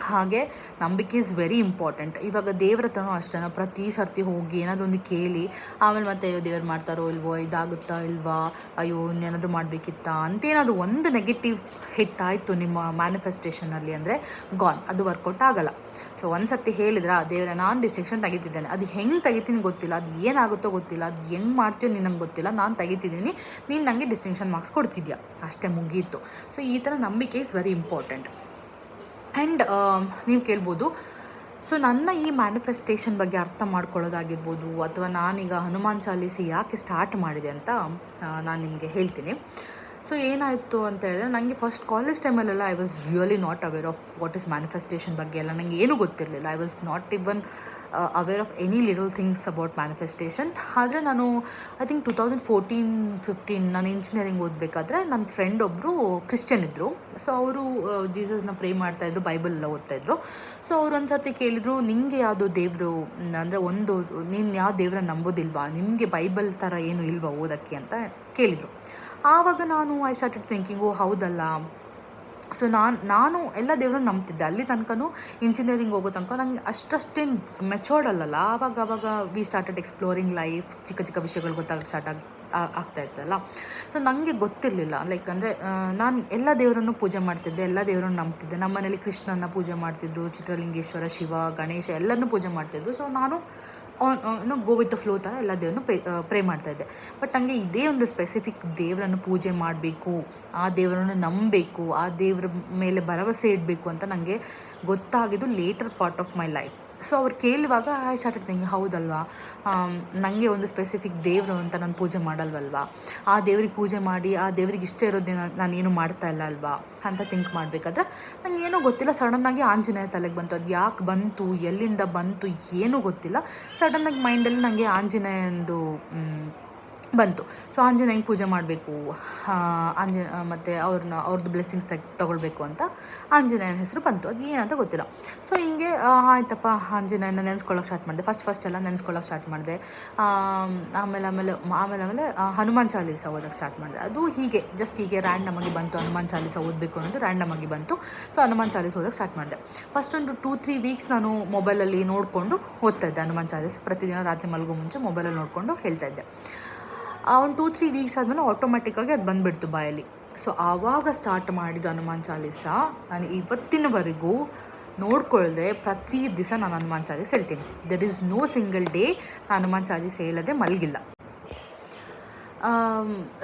ಹಾಗೆ ನಂಬಿಕೆ ಈಸ್ ವೆರಿ ಇಂಪಾರ್ಟೆಂಟ್. ಇವಾಗ ದೇವ್ರ ಹತ್ರನೂ ಅಷ್ಟೇ, ನಾವು ಪ್ರತಿ ಸರ್ತಿ ಹೋಗಿ ಏನಾದರೂ ಒಂದು ಕೇಳಿ ಆಮೇಲೆ ಮತ್ತೆ ಅಯ್ಯೋ ದೇವ್ರು ಮಾಡ್ತಾರೋ ಇಲ್ವೋ, ಇದಾಗುತ್ತಾ ಇಲ್ವಾ, ಅಯ್ಯೋ ಇನ್ನೇನಾದರೂ ಮಾಡಬೇಕಿತ್ತಾ ಅಂತೇನಾದರೂ ಒಂದು ನೆಗೆಟಿವ್ ಹಿಟ್ ಆಯಿತು ನಿಮ್ಮ ಮ್ಯಾನಿಫೆಸ್ಟೇಷನಲ್ಲಿ ಅಂದರೆ ಗಾನ್, ಅದು ವರ್ಕೌಟ್ ಆಗೋಲ್ಲ. ಸೊ ಒಂದು ಸರ್ತಿ ಹೇಳಿದ್ರೆ ದೇವರೇ ನಾನು ಡಿಸ್ಟಿಂಕ್ಷನ್ ತೆಗಿತಿದ್ದೇನೆ, ಅದು ಹೆಂಗೆ ತೆಗಿತೀನಿ ಗೊತ್ತಿಲ್ಲ, ಅದು ಏನಾಗುತ್ತೋ ಗೊತ್ತಿಲ್ಲ, ಅದು ಹೆಂಗೆ ಮಾಡ್ತೀಯೋ ನಿನಗೆ ಗೊತ್ತಿಲ್ಲ, ನಾನು ತೆಗಿತಿದ್ದೀನಿ, ನೀನು ನನಗೆ ಡಿಸ್ಟಿಂಕ್ಷನ್ ಮಾರ್ಕ್ಸ್ ಕೊಡ್ತಿದ್ಯಾ, ಅಷ್ಟೇ ಮುಗೀತು. ಸೊ ಈ ಥರ ನಂಬಿಕೆ ಇಸ್ ವೆರಿ ಇಂಪಾರ್ಟೆಂಟ್. ಆ್ಯಂಡ್ ನೀವು ಕೇಳ್ಬೋದು, ಸೊ ನನ್ನ ಈ ಮ್ಯಾನಿಫೆಸ್ಟೇಷನ್ ಬಗ್ಗೆ ಅರ್ಥ ಮಾಡ್ಕೊಳ್ಳೋದಾಗಿರ್ಬೋದು ಅಥವಾ ನಾನೀಗ ಹನುಮಾನ್ ಚಾಲೀಸಿ ಯಾಕೆ ಸ್ಟಾರ್ಟ್ ಮಾಡಿದೆ ಅಂತ ನಾನು ನಿಮಗೆ ಹೇಳ್ತೀನಿ. ಸೊ ಏನಾಯಿತು ಅಂತ ಹೇಳಿದ್ರೆ, ನನಗೆ ಫಸ್ಟ್ ಕಾಲೇಜ್ ಟೈಮಲ್ಲೆಲ್ಲ I was really not aware of what is manifestation ಬಗ್ಗೆ ಎಲ್ಲ ನನಗೆ ಏನೂ ಗೊತ್ತಿರಲಿಲ್ಲ. I was not even aware of any little things about manifestation. ಆದರೆ ನಾನು ಐ ಥಿಂಕ್ 2014-15 ನಾನು ಇಂಜಿನಿಯರಿಂಗ್ ಓದಬೇಕಾದ್ರೆ ನನ್ನ ಫ್ರೆಂಡ್ ಒಬ್ಬರು ಕ್ರಿಶ್ಚಿಯನ್ ಇದ್ದರು. ಸೊ ಅವರು ಜೀಸಸ್ನ ಪ್ರೇ ಮಾಡ್ತಾಯಿದ್ರು, ಬೈಬಲ್ ಎಲ್ಲ ಓದ್ತಾಯಿದ್ರು. ಸೊ ಅವ್ರು ಒಂದು ಸರ್ತಿ ಕೇಳಿದರು, ನಿಮಗೆ ಯಾವುದು ದೇವರು ಅಂದರೆ ನೀನು ಯಾವ ದೇವ್ರನ್ನ ನಂಬೋದಿಲ್ವಾ, ನಿಮಗೆ ಬೈಬಲ್ ಥರ ಏನು ಇಲ್ವಾ ಓದೋಕ್ಕೆ ಅಂತ ಕೇಳಿದರು. ಆವಾಗ ನಾನು ಐ ಸ್ಟಾರ್ಟೆಡ್ ಥಿಂಕಿಂಗ್, ಓ ಹೌದಲ್ಲ. ಸೊ ನಾನು ಎಲ್ಲ ದೇವ್ರನ್ನ ನಂಬ್ತಿದ್ದೆ. ಅಲ್ಲಿ ತನಕನೂ ಇಂಜಿನಿಯರಿಂಗ್ ಹೋಗೋ ತನಕ ನಂಗೆ ಅಷ್ಟೇನು ಮೆಚೋರ್ಡ್ ಅಲ್ಲಲ್ಲ. ಆವಾಗ ವಿ ಸ್ಟಾರ್ಟೆಡ್ ಎಕ್ಸ್ಪ್ಲೋರಿಂಗ್ ಲೈಫ್, ಚಿಕ್ಕ ಚಿಕ್ಕ ವಿಷಯಗಳು ಗೊತ್ತಾಗ ಆಗ್ತಾಯಿತ್ತಲ್ಲ. ಸೊ ನನಗೆ ಗೊತ್ತಿರಲಿಲ್ಲ, ಲೈಕ್ ಅಂದರೆ ನಾನು ಎಲ್ಲ ದೇವರನ್ನು ಪೂಜೆ ಮಾಡ್ತಿದ್ದೆ, ಎಲ್ಲ ದೇವರನ್ನು ನಂಬ್ತಿದ್ದೆ. ನಮ್ಮ ಮನೇಲಿ ಕೃಷ್ಣನ ಪೂಜೆ ಮಾಡ್ತಿದ್ರು, ಚಿತ್ರಲಿಂಗೇಶ್ವರ, ಶಿವ, ಗಣೇಶ ಎಲ್ಲರನ್ನೂ ಪೂಜೆ ಮಾಡ್ತಿದ್ರು. ಸೊ ನಾನು ಗೋ ವಿತ್ ದ ಫ್ಲೋ ಥರ ಎಲ್ಲ ದೇವ್ರನ್ನು ಪ್ರೇ ಮಾಡ್ತಾಯಿದ್ದೆ. ಬಟ್ ನನಗೆ ಇದೇ ಒಂದು ಸ್ಪೆಸಿಫಿಕ್ ದೇವರನ್ನು ಪೂಜೆ ಮಾಡಬೇಕು, ಆ ದೇವರನ್ನು ನಂಬಬೇಕು, ಆ ದೇವರ ಮೇಲೆ ಭರವಸೆ ಇಡಬೇಕು ಅಂತ ನನಗೆ ಗೊತ್ತಾಗಿದ್ದು later part of my life. So ಅವ್ರು ಕೇಳುವಾಗ ಐ ಸ್ಟಾರ್ಟೆಡ್ ಥಿಂಕಿಂಗ್, ಹೌದಲ್ವಾ, ನನಗೆ ಒಂದು ಸ್ಪೆಸಿಫಿಕ್ ದೇವರು ಅಂತ ನಾನು ಪೂಜೆ ಮಾಡಲ್ವಲ್ವಾ, ಆ ದೇವ್ರಿಗೆ ಪೂಜೆ ಮಾಡಿ ಆ ದೇವ್ರಿಗೆ ಇಷ್ಟ ಇರೋದೇ ನಾನೇನು ಮಾಡ್ತಾ ಇಲ್ಲ ಅಲ್ವಾ ಅಂತ ಥಿಂಕ್ ಮಾಡಬೇಕಾದ್ರೆ ನನಗೆ ಏನೂ ಗೊತ್ತಿಲ್ಲ. ಸಡನ್ನಾಗಿ ಆಂಜನೇಯ ತಲೆಗೆ ಬಂತು. ಅದು ಯಾಕೆ ಬಂತು, ಎಲ್ಲಿಂದ ಬಂತು, ಏನೂ ಗೊತ್ತಿಲ್ಲ. ಸಡನ್ನಾಗಿ ಮೈಂಡಲ್ಲಿ ನನಗೆ ಆಂಜನೇಯಂದು ಬಂತು. ಸೊ ಆಂಜನೇಯನ ಪೂಜೆ ಮಾಡಬೇಕು, ಮತ್ತು ಅವ್ರದ್ದು ಬ್ಲೆಸ್ಸಿಂಗ್ಸ್ ತೊಗೊಳ್ಬೇಕು ಅಂತ ಆಂಜನೇಯನ ಹೆಸರು ಬಂತು. ಅದು ಏನಂತ ಗೊತ್ತಿಲ್ಲ. ಸೊ ಹಿಂಗೆ ಆಯ್ತಪ್ಪ, ಆಂಜನೇಯನ ನೆನೆಸ್ಕೊಳ್ಳೋಕೆ ಸ್ಟಾರ್ಟ್ ಮಾಡಿದೆ. ಫಸ್ಟ್ ಎಲ್ಲ ನೆನೆಸ್ಕೊಳ್ಳೋಕೆ ಸ್ಟಾರ್ಟ್ ಮಾಡಿದೆ. ಆಮೇಲೆ ಹನುಮಾನ್ ಚಾಲೀಸ ಓದೋಕ್ಕೆ ಸ್ಟಾರ್ಟ್ ಮಾಡಿದೆ. ಅದು ಹೀಗೆ ರ್ಯಾಂಡಮಾಗಿ ಬಂತು, ಹನುಮಾನ್ ಚಾಲೀಸ ಓದಬೇಕು ಅನ್ನೋದು ರ್ಯಾಂಡಮಾಗಿ ಬಂತು. ಸೊ ಹನುಮಾನ್ ಚಾಲೀಸ ಓದೋಕ್ಕೆ ಸ್ಟಾರ್ಟ್ ಮಾಡಿದೆ. ಫಸ್ಟ್ ಒಂದು 2-3 ವೀಕ್ಸ್ ನಾನು ಮೊಬೈಲಲ್ಲಿ ನೋಡಿಕೊಂಡು ಓದ್ತಾಯಿದ್ದೆ ಹನುಮಾನ್ ಚಾಲೀಸ. ಪ್ರತಿದಿನ ರಾತ್ರಿ ಮಲಗೋ ಮುಂಚೆ ಮೊಬೈಲಲ್ಲಿ ನೋಡಿಕೊಂಡು ಹೇಳ್ತಾಯಿದ್ದೆ. ಒಂದು 2-3 ವೀಕ್ಸ್ ಆದಮೇಲೆ ಆಟೋಮೆಟಿಕ್ಕಾಗಿ ಅದು ಬಂದುಬಿಡ್ತು ಬಾಯಲ್ಲಿ. ಸೊ ಆವಾಗ ಸ್ಟಾರ್ಟ್ ಮಾಡಿದ್ದು ಹನುಮಾನ್ ಚಾಲೀಸ. ನಾನು ಇವತ್ತಿನವರೆಗೂ ನೋಡ್ಕೊಳ್ಳದೆ ಪ್ರತಿ ದಿವಸ ನಾನು ಹನುಮಾನ್ ಚಾಲೀಸ್ ಹೇಳ್ತೀನಿ. There is no single day ನಾನು ಹನುಮಾನ್ ಚಾಲೀಸ್ ಹೇಳದೆ ಮಲಗಿಲ್ಲ.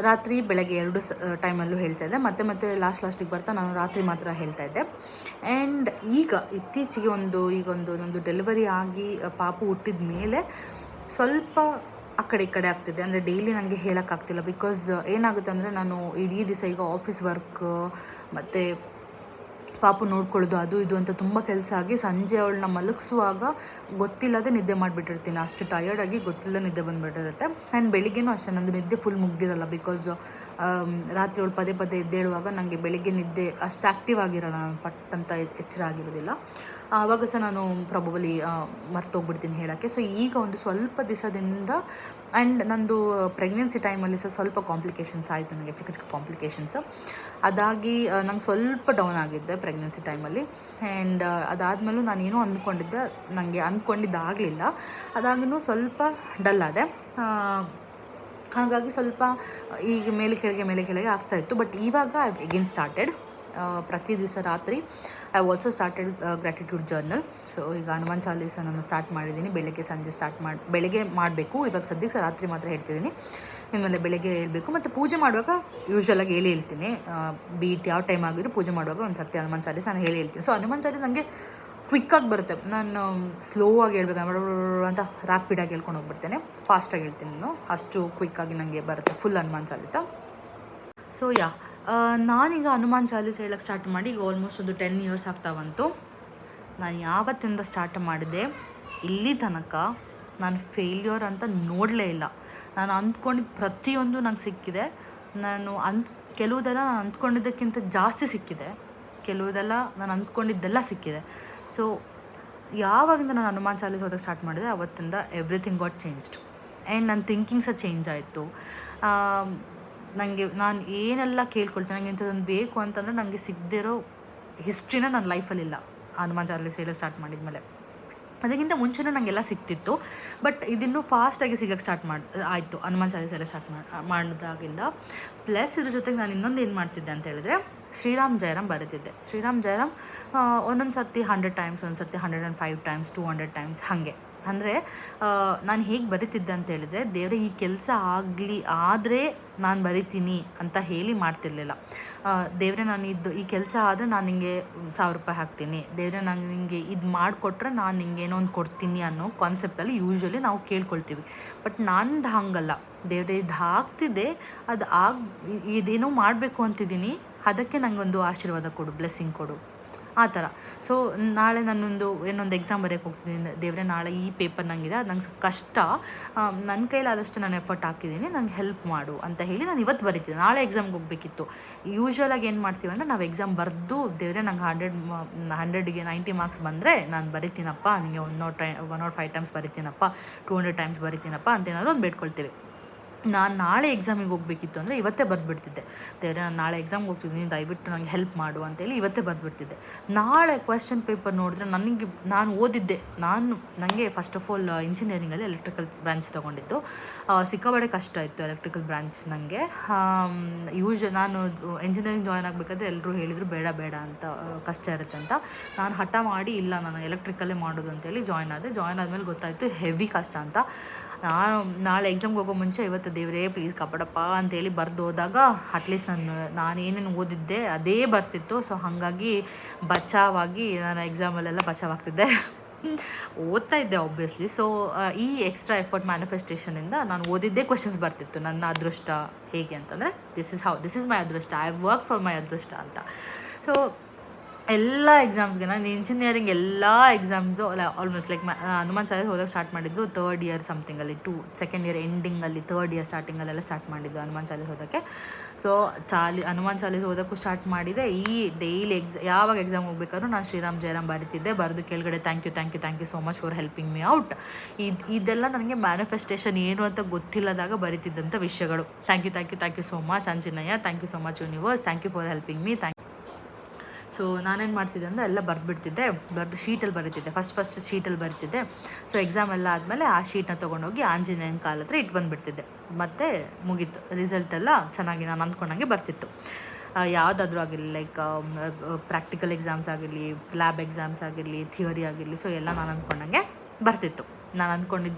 ರಾತ್ರಿ ಬೆಳಗ್ಗೆ 2 ಟೈಮಲ್ಲೂ ಹೇಳ್ತಾಯಿದ್ದೆ. ಮತ್ತೆ ಲಾಸ್ಟಿಗೆ ಬರ್ತಾ ನಾನು ರಾತ್ರಿ ಮಾತ್ರ ಹೇಳ್ತಾಯಿದ್ದೆ. ಆ್ಯಂಡ್ ಇತ್ತೀಚೆಗೆ ನನ್ನದು ಡೆಲಿವರಿ ಆಗಿ ಪಾಪು ಹುಟ್ಟಿದ ಮೇಲೆ ಸ್ವಲ್ಪ ಆ ಕಡೆ ಈ ಕಡೆ ಆಗ್ತಿದೆ. ಅಂದರೆ ಡೈಲಿ ನನಗೆ ಹೇಳೋಕ್ಕಾಗ್ತಿಲ್ಲ. ಬಿಕಾಸ್ ಏನಾಗುತ್ತೆ ಅಂದರೆ, ನಾನು ಇಡೀ ದಿವಸ ಈಗ ಆಫೀಸ್ ವರ್ಕ್ ಮತ್ತು ಪಾಪು ನೋಡ್ಕೊಳ್ಳೋದು ಅದು ಇದು ಅಂತ ತುಂಬ ಕೆಲಸ ಆಗಿ ಸಂಜೆ ಅವಳನ್ನ ಮಲಗಿಸುವಾಗ ಗೊತ್ತಿಲ್ಲದೆ ನಿದ್ದೆ ಮಾಡಿಬಿಟ್ಟಿರ್ತೀನಿ. ಅಷ್ಟು ಟಯರ್ಡಾಗಿ ಗೊತ್ತಿಲ್ಲದೆ ನಿದ್ದೆ ಬಂದುಬಿಟ್ಟಿರುತ್ತೆ. ಆ್ಯಂಡ್ ಬೆಳಿಗ್ಗೆನೂ ಅಷ್ಟೇ, ನಂದು ನಿದ್ದೆ ಫುಲ್ ಮುಗ್ದಿರಲ್ಲ. ಬಿಕಾಸ್ ರಾತ್ರಿ ಅವಳು ಪದೇ ಪದೇ ಎದ್ದೇಳುವಾಗ ನನಗೆ ಬೆಳಿಗ್ಗೆ ನಿದ್ದೆ ಅಷ್ಟು ಆ್ಯಕ್ಟಿವ್ ಆಗಿರೋಲ್ಲ, ನಾನು ಪಟ್ಟಂತ ಎಚ್ಚರ ಆಗಿರೋದಿಲ್ಲ. ಆವಾಗ ಸಹ ನಾನು ಪ್ರಾಬಬಲಿ ಮರ್ತೋಗ್ಬಿಡ್ತೀನಿ ಹೇಳೋಕ್ಕೆ. ಸೊ ಈಗ ಒಂದು ಸ್ವಲ್ಪ ದಿವಸದಿಂದ ಆ್ಯಂಡ್ ನಂದು ಪ್ರೆಗ್ನೆನ್ಸಿ ಟೈಮಲ್ಲಿ ಸಹ ಸ್ವಲ್ಪ ಕಾಂಪ್ಲಿಕೇಶನ್ಸ್ ಆಯಿತು, ನನಗೆ ಚಿಕ್ಕ ಚಿಕ್ಕ ಕಾಂಪ್ಲಿಕೇಶನ್ಸ್. ಅದಾಗಿ ನಂಗೆ ಸ್ವಲ್ಪ ಡೌನ್ ಆಗಿದ್ದೆ ಪ್ರೆಗ್ನೆನ್ಸಿ ಟೈಮಲ್ಲಿ. ಆ್ಯಂಡ್ ಅದಾದಮೇಲೂ ನಾನೇನೋ ಅಂದ್ಕೊಂಡಿದ್ದೆ, ನನಗೆ ಅಂದ್ಕೊಂಡಿದ್ದಾಗಲಿಲ್ಲ. ಅದಾಗೂ ಸ್ವಲ್ಪ ಡಲ್ ಆದೆ. ಹಾಗಾಗಿ ಸ್ವಲ್ಪ ಈಗ ಮೇಲೆ ಕೆಳಗೆ ಆಗ್ತಾಯಿತ್ತು. ಬಟ್ ಇವಾಗ ಐ ಎಗೇನ್ ಸ್ಟಾರ್ಟೆಡ್. ಪ್ರತಿ ದಿವಸ ರಾತ್ರಿ I also started gratitude journal. So ಈಗ ಹನುಮಾನ್ ಚಾಲೀಸ ನಾನು ಸ್ಟಾರ್ಟ್ ಮಾಡಿದ್ದೀನಿ. ಬೆಳಗ್ಗೆ ಸಂಜೆ ಬೆಳಗ್ಗೆ ಮಾಡಬೇಕು. ಇವಾಗ ಸದ್ಯಕ್ಕೆ ರಾತ್ರಿ ಮಾತ್ರ ಹೇಳ್ತಿದ್ದೀನಿ. ಇನ್ಮೇಲೆ ಬೆಳಗ್ಗೆ ಹೇಳ್ಬೇಕು. ಮತ್ತು ಪೂಜೆ ಮಾಡುವಾಗ ಯೂಶ್ವಲಾಗಿ ಹೇಳ್ತೀನಿ. ಬೀಟ್ ಯಾವ ಟೈಮ್ ಆಗಿದ್ರು ಪೂಜೆ ಮಾಡುವಾಗ ಒಂದು ಸರ್ತಿ ಹನುಮಾನ್ ಚಾಲೀಸ ನಾನು ಹೇಳ್ತೀನಿ. ಸೊ ಹನುಮಾನ್ ಚಾಲೀಸ ನನಗೆ ಕ್ವಿಕ್ಕಾಗಿ ಬರುತ್ತೆ. ನಾನು ಸ್ಲೋ ಆಗಿ ಹೇಳ್ಬೇಕು ಅಂತ ರ್ಯಾಪಿಡಾಗಿ ಹೇಳ್ಕೊಂಡು ಹೋಗ್ಬಿಡ್ತೇನೆ. ಫಾಸ್ಟಾಗಿ ಹೇಳ್ತೀನಿ ನಾನು, ಅಷ್ಟು ಕ್ವಿಕ್ಕಾಗಿ ನನಗೆ ಬರುತ್ತೆ ಫುಲ್ ಹನುಮಾನ್ ಚಾಲೀಸ. ಸೊ ನಾನೀಗ ಹನುಮಾನ್ ಚಾಲೀಸ ಹೇಳೋಕ್ಕೆ ಸ್ಟಾರ್ಟ್ ಮಾಡಿ ಈಗ ಆಲ್ಮೋಸ್ಟ್ ಒಂದು 10 years ಆಗ್ತಾ ಬಂತು. ನಾನು ಯಾವತ್ತಿಂದ ಸ್ಟಾರ್ಟ್ ಮಾಡಿದೆ ಇಲ್ಲಿ ತನಕ ನಾನು ಫೇಲ್ಯೂರ್ ಅಂತ ನೋಡಲೇ ಇಲ್ಲ. ನಾನು ಅಂದ್ಕೊಂಡಿದ್ದು ಪ್ರತಿಯೊಂದು ನಂಗೆ ಸಿಕ್ಕಿದೆ. ಕೆಲವುದೆಲ್ಲ ನಾನು ಅಂದ್ಕೊಂಡಿದ್ದಕ್ಕಿಂತ ಜಾಸ್ತಿ ಸಿಕ್ಕಿದೆ, ಕೆಲವುದೆಲ್ಲ ನಾನು ಅಂದ್ಕೊಂಡಿದ್ದೆಲ್ಲ ಸಿಕ್ಕಿದೆ. ಸೊ ಯಾವಾಗಿಂದ ನಾನು ಹನುಮಾನ್ ಚಾಲೀಸ ಓದೋಕ್ಕೆ ಸ್ಟಾರ್ಟ್ ಮಾಡಿದೆ ಅವತ್ತಿಂದ ಎವ್ರಿಥಿಂಗ್ ಗಾಟ್ ಚೇಂಜ್ಡ್. ಆ್ಯಂಡ್ ನನ್ನ ಥಿಂಕಿಂಗ್ ಸಹ ಚೇಂಜ್ ಆಯಿತು. ನಾನು ಏನೆಲ್ಲ ಕೇಳ್ಕೊಳ್ತೇನೆ, ನನಗೆ ಇಂಥದ್ದೊಂದು ಬೇಕು ಅಂತಂದರೆ ನನಗೆ ಸಿಗದಿರೋ ಹಿಸ್ಟ್ರಿನ ನನ್ನ ಲೈಫಲ್ಲಿಲ್ಲ ಹನುಮಾನ್ ಚಾಲೀಸ ಹೇಳೋಕ್ಕೆ ಸ್ಟಾರ್ಟ್ ಮಾಡಿದ್ಮೇಲೆ. ಅದಕ್ಕಿಂತ ಮುಂಚೆನೂ ನನಗೆಲ್ಲ ಸಿಕ್ತಿತ್ತು. ಬಟ್ ಇದನ್ನು ಫಾಸ್ಟಾಗಿ ಸಿಗೋಕ್ಕೆ ಸ್ಟಾರ್ಟ್ ಆಯಿತು ಹನುಮಾನ್ ಚಾಲೀಸ ಎಲ್ಲ ಸ್ಟಾರ್ಟ್ ಮಾಡಿದಾಗಿಂದ. ಪ್ಲಸ್ ಇದ್ರ ಜೊತೆಗೆ ನಾನು ಇನ್ನೊಂದು ಏನು ಮಾಡ್ತಿದ್ದೆ ಅಂತ ಹೇಳಿದ್ರೆ, ಶ್ರೀರಾಮ್ ಜಯರಾಮ್ ಬರೀತಿದ್ದೆ. ಶ್ರೀರಾಮ್ ಜಯರಾಮ್ ಒಂದೊಂದು ಸರ್ತಿ 100 times, ಒಂದು ಸರ್ತಿ 105 times, 200 times ಹಾಗೆ. ಅಂದರೆ ನಾನು ಹೇಗೆ ಬರೀತಿದ್ದೆ ಅಂತ ಹೇಳಿದ್ರೆ, ದೇವರೇ ಈ ಕೆಲಸ ಆದರೆ ನಾನು ಬರಿತೀನಿ ಅಂತ ಹೇಳಿ ಮಾಡ್ತಿರ್ಲಿಲ್ಲ. ದೇವರೇ ನಾನು ಈ ಕೆಲಸ ಆದರೆ ನಾನು ನಿಂಗೆ 1000 ರೂಪಾಯಿ ಹಾಕ್ತೀನಿ, ದೇವರೇ ನಾನು ನಿಂಗೆ ಇದು ಮಾಡಿಕೊಟ್ರೆ ನಾನು ನಿಂಗೆ ಏನೋ ಒಂದು ಕೊಡ್ತೀನಿ ಅನ್ನೋ ಕಾನ್ಸೆಪ್ಟಲ್ಲಿ ಯೂಶ್ವಲಿ ನಾವು ಕೇಳ್ಕೊಳ್ತೀವಿ. ಬಟ್ ನಂದು ಹಾಗಲ್ಲ. ದೇವರೇ ಇದು ಆಗ್ತಿದೆ, ಇದೇನೋ ಮಾಡಬೇಕು ಅಂತಿದ್ದೀನಿ, ಅದಕ್ಕೆ ನನಗೊಂದು ಆಶೀರ್ವಾದ ಕೊಡು, ಬ್ಲೆಸ್ಸಿಂಗ್ ಕೊಡು, ಆ ಥರ. ಸೊ ನಾಳೆ ಇನ್ನೊಂದು ಎಕ್ಸಾಮ್ ಬರೆಯೋಕ್ಕೆ ಹೋಗ್ತಿದ್ದೀನಿ. ದೇವರೇ ನಾಳೆ ಈ ಪೇಪರ್ ನನಗಿದೆ, ಅದು ನಂಗೆ ಕಷ್ಟ, ನನ್ನ ಕೈಲಾದಷ್ಟು ನಾನು ಎಫರ್ಟ್ ಹಾಕಿದ್ದೀನಿ, ನನಗೆ ಹೆಲ್ಪ್ ಮಾಡು ಅಂತ ಹೇಳಿ ನಾನು ಇವತ್ತು ಬರೀತೀನಿ. ನಾಳೆ ಎಕ್ಸಾಮ್ಗೆ ಹೋಗಬೇಕಿತ್ತು. ಯೂಶ್ವಲಾಗಿ ಏನು ಮಾಡ್ತೀವಿ ಅಂದರೆ, ನಾವು ಎಕ್ಸಾಮ್ ಬರೆದು ದೇವರೇ ನಂಗೆ 100ಗೆ 90 marks ಬಂದರೆ ನಾನು ಬರಿತೀನಪ್ಪ, ನನಗೆ 105 times ಬರಿತೀನಪ್ಪ, 200 times ಬರಿತೀನಪ್ಪ ಅಂತ ಏನಾದರೂ ಒಂದು ಬೇಡ್ಕೊಳ್ತೀವಿ. ನಾನು ನಾಳೆ ಎಕ್ಸಾಮಿಗೆ ಹೋಗಬೇಕಿತ್ತು ಅಂದರೆ ಇವತ್ತೇ ಬರೆದ್ಬಿಡ್ತಿದ್ದೆ. ದೇವರೇ ನಾನು ನಾಳೆ ಎಕ್ಸಾಮ್ಗೆ ಹೋಗ್ತಿದ್ದೀನಿ, ದಯವಿಟ್ಟು ನನಗೆ ಹೆಲ್ಪ್ ಮಾಡು ಅಂತೇಳಿ ಇವತ್ತೇ ಬರೆದ್ಬಿಡ್ತಿದ್ದೆ. ನಾಳೆ ಕ್ವೆಶ್ಚನ್ ಪೇಪರ್ ನೋಡಿದ್ರೆ ನಾನು ಓದಿದ್ದೆ, ನನಗೆ ಫಸ್ಟ್ ಆಫ್ ಆಲ್ ಇಂಜಿನಿಯರಿಂಗಲ್ಲಿ ಎಲೆಕ್ಟ್ರಿಕಲ್ ಬ್ರಾಂಚ್ ತೊಗೊಂಡಿದ್ದು. ಸಿಕ್ಕಾಬಡೆ ಕಷ್ಟ ಇತ್ತು ಎಲೆಕ್ಟ್ರಿಕಲ್ ಬ್ರಾಂಚ್ ನನಗೆ. ನಾನು ಇಂಜಿನಿಯರಿಂಗ್ ಜಾಯ್ನ್ ಆಗಬೇಕಾದ್ರೆ ಎಲ್ಲರೂ ಹೇಳಿದರು ಬೇಡ ಅಂತ, ಕಷ್ಟ ಇರುತ್ತೆ ಅಂತ. ನಾನು ಹಠ ಮಾಡಿ ಇಲ್ಲ ನಾನು ಎಲೆಕ್ಟ್ರಿಕಲ್ಲೇ ಮಾಡೋದು ಅಂತೇಳಿ ಜಾಯ್ನ್ ಆದಮೇಲೆ ಗೊತ್ತಾಯಿತು ಹೆವಿ ಕಷ್ಟ ಅಂತ. ನಾನು ನಾಳೆ ಎಕ್ಸಾಮ್ಗೆ ಹೋಗೋ ಮುಂಚೆ ಇವತ್ತು ದೇವರೇ ಪ್ಲೀಸ್ ಕಾಪಾಡಪ್ಪ ಅಂತೇಳಿ ಬರೆದು ಹೋದಾಗ ಅಟ್ಲೀಸ್ಟ್ ನಾನೇನೇನು ಓದಿದ್ದೆ ಅದೇ ಬರ್ತಿತ್ತು. ಸೊ ಹಾಗಾಗಿ ಬಚಾವಾಗಿ ನಾನು ಎಕ್ಸಾಮಲ್ಲೆಲ್ಲ ಬಚಾವಾಗ್ತಿದ್ದೆ, ಓದ್ತಾ ಇದ್ದೆ ಆಬ್ವಿಯಸ್ಲಿ. ಸೊ ಈ ಎಕ್ಸ್ಟ್ರಾ ಎಫರ್ಟ್ ಮ್ಯಾನಿಫೆಸ್ಟೇಷನಿಂದ ನಾನು ಓದಿದ್ದೇ ಕ್ವೆಶನ್ಸ್ ಬರ್ತಿತ್ತು. ನನ್ನ ಅದೃಷ್ಟ ಹೇಗೆ ಅಂತಂದರೆ, ದಿಸ್ ಇಸ್ ಮೈ ಅದೃಷ್ಟ, ಐ ವರ್ಕ್ ಫಾರ್ ಮೈ ಅದೃಷ್ಟ ಅಂತ. ಸೊ ಎಲ್ಲ ಎಕ್ಸಾಮ್ಸ್ಗೆ ನಾನು ಇಂಜಿನಿಯರಿಂಗ್ ಎಲ್ಲ exams almost like Hanuman Chalisa ಓದೋಕ್ಕೆ ಸ್ಟಾರ್ಟ್ ಮಾಡಿದ್ದು 3rd year ಸಮಥಿಂಗಲ್ಲಿ, 2nd year ಎಂಡಿಂಗಲ್ಲಿ, 3rd year ಸ್ಟಾರ್ಟಿಂಗಲ್ಲೆಲ್ಲ ಸ್ಟಾರ್ಟ್ ಮಾಡಿದ್ದು ಹನುಮಾನ್ ಚಾಲೀಸ ಓದೋಕ್ಕೆ. ಸೊ ಹನುಮಾನ್ ಚಾಲೀಸ ಓದೋಕ್ಕೂ ಸ್ಟಾರ್ಟ್ ಮಾಡಿದೆ. ಈ ಡೈಲಿ ಯಾವಾಗ ಎಕ್ಸಾಮ್ ಹೋಗ್ಬೇಕಾದ್ರೂ ನಾನು ಶ್ರೀರಾಮ್ ಜಯರಾಮ್ ಬರೀತಿದ್ದೆ. ಬರೆದು ಕೆಳಗಡೆ thank you so much for helping me out. ಇದೆಲ್ಲ ನನಗೆ ಮ್ಯಾನಿಫೆಸ್ಟೇಷನ್ ಏನು ಅಂತ ಗೊತ್ತಿಲ್ಲದಾಗ ಬರೀತಿದ್ದಂಥ ವಿಷಯಗಳು. Thank you so much Anjaneya, thank you so much universe, thank you for helping me. So ನಾನೇನು ಮಾಡ್ತಿದ್ದೆ ಅಂದರೆ ಎಲ್ಲ ಬರೆದು ಶೀಟಲ್ಲಿ ಬರೀತಿದ್ದೆ. ಫಸ್ಟ್ ಶೀಟಲ್ಲಿ ಬರೀತಿದ್ದೆ. ಸೊ ಎಕ್ಸಾಮ್ ಎಲ್ಲ ಆದಮೇಲೆ ಆ ಶೀಟ್ನ ತೊಗೊಂಡೋಗಿ ಆಂಜನೇಯನ ಕಾಲ ಹತ್ರ ಇಟ್ಟು ಬಂದುಬಿಡ್ತಿದ್ದೆ. ಮತ್ತು ಮುಗೀತು, ರಿಸಲ್ಟ್ ಎಲ್ಲ ಚೆನ್ನಾಗಿ ನಾನು ಅಂದ್ಕೊಂಡಂಗೆ ಬರ್ತಿತ್ತು. ಯಾವುದಾದ್ರೂ ಆಗಿರಲಿ, ಲೈಕ್ ಪ್ರಾಕ್ಟಿಕಲ್ ಎಕ್ಸಾಮ್ಸ್ ಆಗಿರಲಿ, ಲ್ಯಾಬ್ ಎಕ್ಸಾಮ್ಸ್ ಆಗಿರಲಿ, ಥಿಯರಿ ಆಗಿರಲಿ, ಸೊ ಎಲ್ಲ ನಾನು ಅಂದ್ಕೊಂಡಂಗೆ ಬರ್ತಿತ್ತು.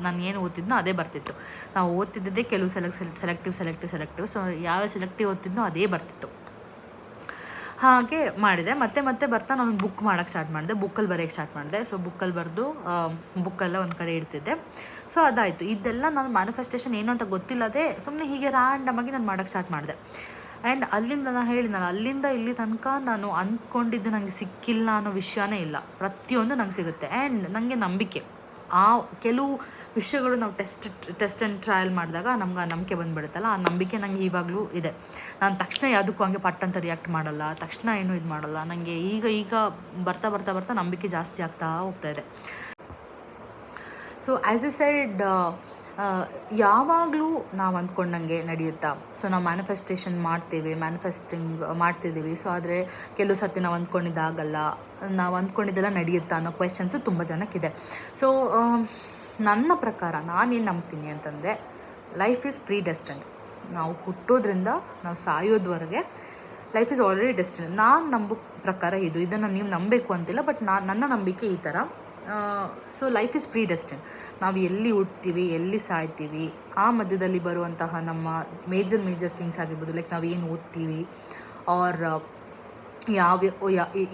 ನಾನು ಏನು ಓದ್ತಿದ್ನೋ ಅದೇ ಬರ್ತಿತ್ತು. ನಾವು ಓದ್ತಿದ್ದೇ ಕೆಲವು ಸೆಲೆಕ್ಟಿವ್. ಸೊ ಯಾವ ಸೆಲೆಕ್ಟಿವ್ ಓದ್ತಿದ್ನೋ ಅದೇ ಬರ್ತಿತ್ತು. ಹಾಗೆ ಮಾಡಿದೆ. ಮತ್ತೆ ಬರ್ತಾ ನಾನು ಬುಕ್ ಮಾಡೋಕ್ಕೆ ಸ್ಟಾರ್ಟ್ ಮಾಡಿದೆ, ಬುಕ್ಕಲ್ಲಿ ಬರೆಯೋಕ್ಕೆ ಸ್ಟಾರ್ಟ್ ಮಾಡಿದೆ. ಸೊ ಬುಕ್ಕಲ್ಲಿ ಬರೆದು ಬುಕ್ಕೆಲ್ಲ ಒಂದು ಕಡೆ ಇಡ್ತಿದ್ದೆ. ಸೊ ಅದಾಯಿತು. ಇದೆಲ್ಲ ನಾನು ಮ್ಯಾನಿಫೆಸ್ಟೇಷನ್ ಏನು ಅಂತ ಗೊತ್ತಿಲ್ಲದೆ ಸುಮ್ಮನೆ ಹೀಗೆ ರ್ಯಾಂಡಮಾಗಿ ನಾನು ಮಾಡೋಕ್ಕೆ ಸ್ಟಾರ್ಟ್ ಮಾಡಿದೆ. ಆ್ಯಂಡ್ ಅಲ್ಲಿಂದ ನಾನು ಹೇಳಿದ್ನಲ್ಲ, ಅಲ್ಲಿಂದ ಇಲ್ಲಿ ತನಕ ನಾನು ಅಂದ್ಕೊಂಡಿದ್ದು ನನಗೆ ಸಿಕ್ಕಿಲ್ಲ ಅನ್ನೋ ವಿಷಯನೇ ಇಲ್ಲ. ಪ್ರತಿಯೊಂದು ನಂಗೆ ಸಿಗುತ್ತೆ. ಆ್ಯಂಡ್ ನನಗೆ ನಂಬಿಕೆ, ಆ ಕೆಲವು ವಿಷಯಗಳು ನಾವು ಟೆಸ್ಟ್ ಆ್ಯಂಡ್ ಟ್ರಯಲ್ ಮಾಡಿದಾಗ ನಮ್ಗೆ ಆ ನಂಬಿಕೆ ಬಂದುಬಿಡುತ್ತಲ್ಲ, ಆ ನಂಬಿಕೆ ನನಗೆ ಇವಾಗಲೂ ಇದೆ. ನಾನು ತಕ್ಷಣ ಯಾವುದಕ್ಕೂ ಹಂಗೆ ಪಟ್ ಅಂತ ರಿಯಾಕ್ಟ್ ಮಾಡಲ್ಲ, ತಕ್ಷಣ ಏನೂ ಇದು ಮಾಡಲ್ಲ. ನನಗೆ ಈಗ ಬರ್ತಾ ಬರ್ತಾ ಬರ್ತಾ ನಂಬಿಕೆ ಜಾಸ್ತಿ ಆಗ್ತಾ ಹೋಗ್ತಾಯಿದೆ. ಸೊ ಆ್ಯಸ್ ಎ ಸೈಡ್ ಯಾವಾಗಲೂ ನಾವು ಅಂದ್ಕೊಂಡಂಗೆ ನಡೆಯುತ್ತಾ? ಸೊ ನಾವು ಮ್ಯಾನಿಫೆಸ್ಟೇಷನ್ ಮ್ಯಾನಿಫೆಸ್ಟಿಂಗ್ ಮಾಡ್ತಿದ್ದೀವಿ. ಸೊ ಆದರೆ ಕೆಲವು ಸರ್ತಿ ನಾವು ಅಂದ್ಕೊಂಡಿದ್ದಾಗಲ್ಲ, ನಾವು ಅಂದ್ಕೊಂಡಿದ್ದೆಲ್ಲ ನಡೆಯುತ್ತಾ ಅನ್ನೋ ಕ್ವೆಶನ್ಸು ತುಂಬ ಜನಕ್ಕಿದೆ. ಸೊ ನನ್ನ ಪ್ರಕಾರ ನಾನೇನು ನಂಬ್ತೀನಿ ಅಂತಂದರೆ, ಲೈಫ್ ಈಸ್ ಪ್ರೀ ಡೆಸ್ಟಿನ್ಡ್. ನಾವು ಹುಟ್ಟೋದ್ರಿಂದ ನಾವು ಸಾಯೋದ್ವರೆಗೆ ಲೈಫ್ ಈಸ್ ಆಲ್ರೆಡಿ ಡೆಸ್ಟಿನ್ಡ್. ನಾನು ನಂಬೋ ಪ್ರಕಾರ ಇದನ್ನು ನೀವು ನಂಬಬೇಕು ಅಂತಿಲ್ಲ, ಬಟ್ ನನ್ನ ನಂಬಿಕೆ ಈ ಥರ. So life is predestined. ನಾವು ಎಲ್ಲಿ ಹುಟ್ತೀವಿ, ಎಲ್ಲಿ ಸಾಯ್ತೀವಿ, ಆ ಮಧ್ಯದಲ್ಲಿ ಬರುವಂತಹ ನಮ್ಮ ಮೇಜರ್ ಥಿಂಗ್ಸ್ ಆಗಿರ್ಬೋದು, ಲೈಕ್ ನಾವು ಏನು ಓದ್ತೀವಿ, ಆರ್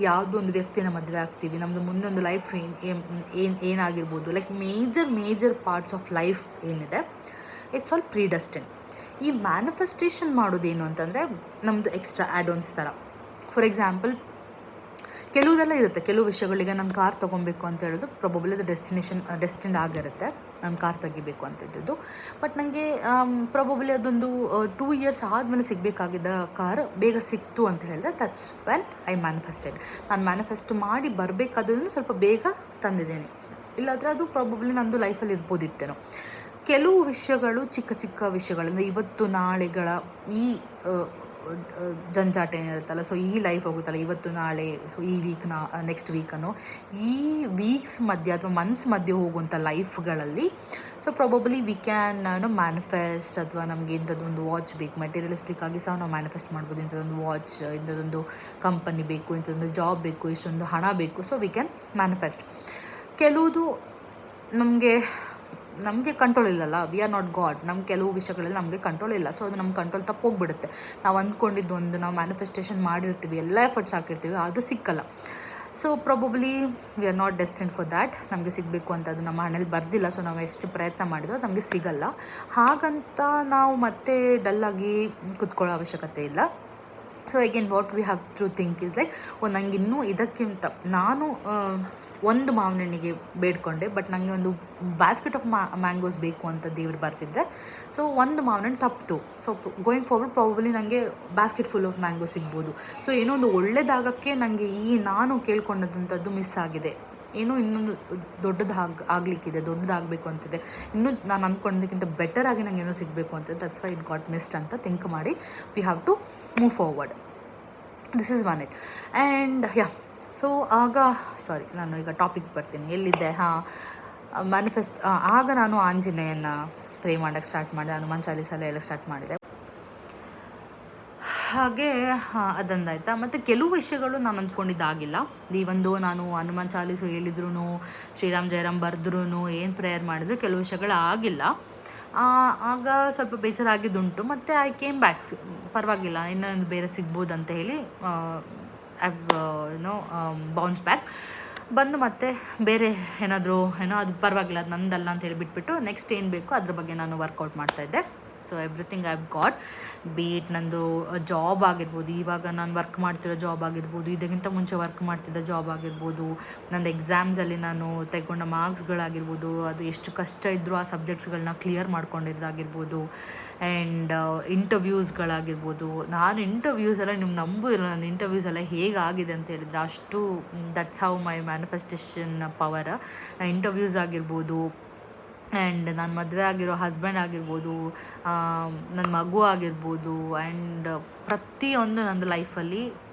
ಯಾವುದೋ ಒಂದು ವ್ಯಕ್ತಿನ ಮದುವೆ ಆಗ್ತೀವಿ, ನಮ್ಮದು ಮುಂದೊಂದು ಲೈಫ್ ಏನಾಗಿರ್ಬೋದು, like major parts of life ಏನಿದೆ, ಇಟ್ಸ್ ಆಲ್ ಪ್ರೀ ಡೆಸ್ಟಿನ್ಡ್. ಈ ಮ್ಯಾನಿಫೆಸ್ಟೇಷನ್ ಮಾಡೋದೇನು ಅಂತಂದರೆ ನಮ್ಮದು ಎಕ್ಸ್ಟ್ರಾ ಆ್ಯಡ್-ಆನ್ಸ್ ಥರ. ಫಾರ್ ಎಕ್ಸಾಂಪಲ್, ಕೆಲವುದೆಲ್ಲ ಇರುತ್ತೆ, ಕೆಲವು ವಿಷಯಗಳಿಗೆ ನಾನು ಕಾರ್ ತೊಗೊಬೇಕು ಅಂತ ಹೇಳೋದು ಪ್ರೊಬಬ್ಲಿ ಅದು ಡೆಸ್ಟಿನ್ಡ್ ಆಗಿರುತ್ತೆ, ನಾನು ಕಾರ್ ತೆಗಿಬೇಕು ಅಂತಿದ್ದು. ಬಟ್ ನನಗೆ ಪ್ರೊಬಬ್ಲಿ ಅದೊಂದು 2 years ಆದಮೇಲೆ ಸಿಗಬೇಕಾಗಿದ್ದ ಕಾರ್ ಬೇಗ ಸಿಕ್ತು ಅಂತ ಹೇಳಿದ್ರೆ, ದಟ್ಸ್ ವೆನ್ ಐ ಮ್ಯಾನಿಫೆಸ್ಟೆಡ್. ನಾನು ಮ್ಯಾನಿಫೆಸ್ಟ್ ಮಾಡಿ ಬರಬೇಕಾದ್ರೂ ಸ್ವಲ್ಪ ಬೇಗ ತಂದಿದ್ದೇನೆ. ಇಲ್ಲಾಂದರೆ ಅದು ಪ್ರೊಬಬ್ಲಿ ನಂದು ಲೈಫಲ್ಲಿ ಇರ್ಬೋದಿತ್ತೇನೋ. ಕೆಲವು ವಿಷಯಗಳು ಚಿಕ್ಕ ವಿಷಯಗಳಂದರೆ ಇವತ್ತು ನಾಳೆಗಳ ಈ ಜಂಜಾಟ ಏನಿರುತ್ತಲ್ಲ, ಸೊ ಈ ಲೈಫ್ ಹೋಗುತ್ತಲ್ಲ, ಇವತ್ತು ನಾಳೆ, ಈ ನೆಕ್ಸ್ಟ್ ವೀಕನ್ನು, ಈ ವೀಕ್ಸ್ ಮಧ್ಯೆ ಅಥವಾ ಮಂತ್ಸ್ ಮಧ್ಯೆ ಹೋಗುವಂಥ ಲೈಫ್ಗಳಲ್ಲಿ so probably we can manifest, ಅಥವಾ ನಮಗೆ ಇಂಥದ್ದೊಂದು ವಾಚ್ ಬೇಕು, ಮೆಟೀರಿಯಲಿಸ್ಟಿಕ್ ಆಗಿ ಸಹ ನಾವು ಮ್ಯಾನಿಫೆಸ್ಟ್ ಮಾಡ್ಬೋದು. ಇಂಥದ್ದೊಂದು ವಾಚ್, ಇಂಥದ್ದೊಂದು ಕಂಪನಿ ಬೇಕು, ಇಂಥದ್ದೊಂದು ಜಾಬ್ ಬೇಕು, ಇಷ್ಟೊಂದು ಹಣ ಬೇಕು. So we can manifest. ಕೆಲವುದು ನಮಗೆ ಕಂಟ್ರೋಲ್ ಇಲ್ಲಲ್ಲ, ವಿ ಆರ್ ನಾಟ್ ಗಾಡ್. ನಮ್ಮ ಕೆಲವು ವಿಷಯಗಳಲ್ಲಿ ನಮಗೆ ಕಂಟ್ರೋಲ್ ಇಲ್ಲ. ಸೊ ಅದು ನಮ್ಮ ಕಂಟ್ರೋಲ್ ತಪ್ಪೋಗ್ಬಿಡುತ್ತೆ. ನಾವು ಅಂದ್ಕೊಂಡಿದ್ದೊಂದು ನಾವು ಮ್ಯಾನಿಫೆಸ್ಟೇಷನ್ ಮಾಡಿರ್ತೀವಿ, ಎಲ್ಲ ಎಫರ್ಟ್ಸ್ ಹಾಕಿರ್ತೀವಿ, ಆದರೂ ಸಿಕ್ಕಲ್ಲ. So probably we are not destined for that. ನಮಗೆ ಸಿಗಬೇಕು ಅಂತ ಅದು ನಮ್ಮ ಹಣೆಯಲ್ಲಿ ಬರ್ದಿಲ್ಲ. ಸೊ ನಾವು ಎಷ್ಟು ಪ್ರಯತ್ನ ಮಾಡಿದ್ರೂ ನಮಗೆ ಸಿಗಲ್ಲ. ಹಾಗಂತ ನಾವು ಮತ್ತೆ ಡಲ್ಲಾಗಿ ಕುತ್ಕೊಳ್ಳೋ ಅವಶ್ಯಕತೆ ಇಲ್ಲ. So again what we have to think is like, ನನಗಿನ್ನೂ ಇದಕ್ಕಿಂತ ನಾನು ಒಂದು ಮಾವಿನ ಹಣ್ಣಿಗೆ ಬೇಡ್ಕೊಂಡೆ, ಬಟ್ ನನಗೆ ಒಂದು ಬ್ಯಾಸ್ಕೆಟ್ ಆಫ್ ಮ್ಯಾಂಗೋಸ್ ಬೇಕು ಅಂತ ದೇವ್ರು ಬರ್ತಿದ್ದೆ. ಸೊ ಒಂದು ಮಾವಿನ ಹಣ್ಣು ತಪ್ಪಿತು. ಸೊ ಗೋಯಿಂಗ್ ಫಾರ್ವರ್ಡ್ ಪ್ರಾಬಬ್ಲಿ ನನಗೆ ಬ್ಯಾಸ್ಕೆಟ್ ಫುಲ್ ಆಫ್ ಮ್ಯಾಂಗೋ ಸಿಗ್ಬೋದು. ಸೊ ಏನೋ ಒಂದು ಒಳ್ಳೆಯದಾಗಕ್ಕೆ ನನಗೆ ನಾನು ಕೇಳ್ಕೊಂಡಂಥದ್ದು ಮಿಸ್ ಆಗಿದೆ. ಏನೋ ಇನ್ನೊಂದು ಆಗಲಿಕ್ಕಿದೆ, ದೊಡ್ಡದಾಗಬೇಕು ಅಂತಿದೆ, ಇನ್ನೂ ನಾನು ಅಂದ್ಕೊಂಡೋದಕ್ಕಿಂತ ಬೆಟರಾಗಿ ನನಗೆ ಏನೋ ಸಿಗಬೇಕು ಅಂತ. That's why it got missed ಅಂತ ಥಿಂಕ್ ಮಾಡಿ we have to move forward. This is one it. And so ನಾನು ಈಗ ಟಾಪಿಕ್ ಬರ್ತೀನಿ. ಎಲ್ಲಿದ್ದೆ? ಆಗ ನಾನು ಆಂಜನೇಯನ ಪ್ರೇ ಮಾಡೋಕ್ಕೆ ಸ್ಟಾರ್ಟ್ ಮಾಡಿದೆ, ಹನುಮಾನ್ ಚಾಲೀಸ ಎಲ್ಲ ಹೇಳೋಕ್ಕೆ ಸ್ಟಾರ್ಟ್ ಮಾಡಿದೆ. ಹಾಗೆ ಅದೊಂದಾಯ್ತಾ. ಮತ್ತು ಕೆಲವು ವಿಷಯಗಳು ನಾನು ಅಂದ್ಕೊಂಡಿದ್ದಾಗಿಲ್ಲ. ಒಂದು ನಾನು ಹನುಮಾನ್ ಚಾಲೀಸು ಹೇಳಿದ್ರು, ಶ್ರೀರಾಮ್ ಜಯರಾಮ್ ಬರೆದ್ರೂ, ಏನು ಪ್ರೇಯರ್ ಮಾಡಿದ್ರು ಕೆಲವು ವಿಷಯಗಳು ಆಗಿಲ್ಲ. ಆಗ ಸ್ವಲ್ಪ ಬೇಜಾರಾಗಿದ್ದುಂಟು. ಮತ್ತು ಐ ಕೇಮ್ ಬ್ಯಾಕ್, ಪರವಾಗಿಲ್ಲ, ಇನ್ನೊಂದು ಬೇರೆ ಸಿಗ್ಬೋದು ಅಂತ ಹೇಳಿ ಬೌನ್ಸ್ ಬ್ಯಾಕ್ ಬಂದು ಮತ್ತೆ ಬೇರೆ ಏನಾದರೂ ಅದು ಪರವಾಗಿಲ್ಲ, ಅದು ನಂದಲ್ಲ ಅಂತ ಹೇಳಿ ಬಿಟ್ಬಿಟ್ಟು ನೆಕ್ಸ್ಟ್ ಏನು ಬೇಕೋ ಅದ್ರ ಬಗ್ಗೆ ನಾನು ವರ್ಕೌಟ್ ಮಾಡ್ತಾಯಿದ್ದೆ. So everything I have got, but ನಂದು ಜಾಬ್ ಆಗಿರ್ಬೋದು, ಇವಾಗ ನಾನು ವರ್ಕ್ ಮಾಡ್ತಿರೋ ಜಾಬ್ ಆಗಿರ್ಬೋದು, ಇದಕ್ಕಿಂತ ಮುಂಚೆ ವರ್ಕ್ ಮಾಡ್ತಿದ್ದ ಜಾಬ್ ಆಗಿರ್ಬೋದು, ನಂದು ಎಕ್ಸಾಮ್ಸಲ್ಲಿ ನಾನು ತೆಗೊಂಡ ಮಾರ್ಕ್ಸ್ಗಳಾಗಿರ್ಬೋದು, ಅದು ಎಷ್ಟು ಕಷ್ಟ ಇದ್ದರೂ ಆ ಸಬ್ಜೆಕ್ಟ್ಸ್ಗಳನ್ನ ಕ್ಲಿಯರ್ ಮಾಡ್ಕೊಂಡಿರೋದಾಗಿರ್ಬೋದು, ಆ್ಯಂಡ್ ಇಂಟರ್ವ್ಯೂಸ್ಗಳಾಗಿರ್ಬೋದು. ನಾನು ಇಂಟರ್ವ್ಯೂಸ್ ಎಲ್ಲ ನೀವು ನಂಬೋದಿಲ್ಲ, ನನ್ನ ಇಂಟರ್ವ್ಯೂಸ್ ಎಲ್ಲ ಹೇಗಾಗಿದೆ ಅಂತ ಹೇಳಿದರೆ ಅಷ್ಟು, that's how my manifestation power. Interviews ಆಗಿರ್ಬೋದು, ಆ್ಯಂಡ್ ನಾನು ಮದುವೆ ಆಗಿರೋ ಹಸ್ಬೆಂಡ್ ಆಗಿರ್ಬೋದು, ನನ್ನ ಮಗು ಆಗಿರ್ಬೋದು, ಆ್ಯಂಡ್ ಪ್ರತಿಯೊಂದು ನಂದು ಲೈಫಲ್ಲಿ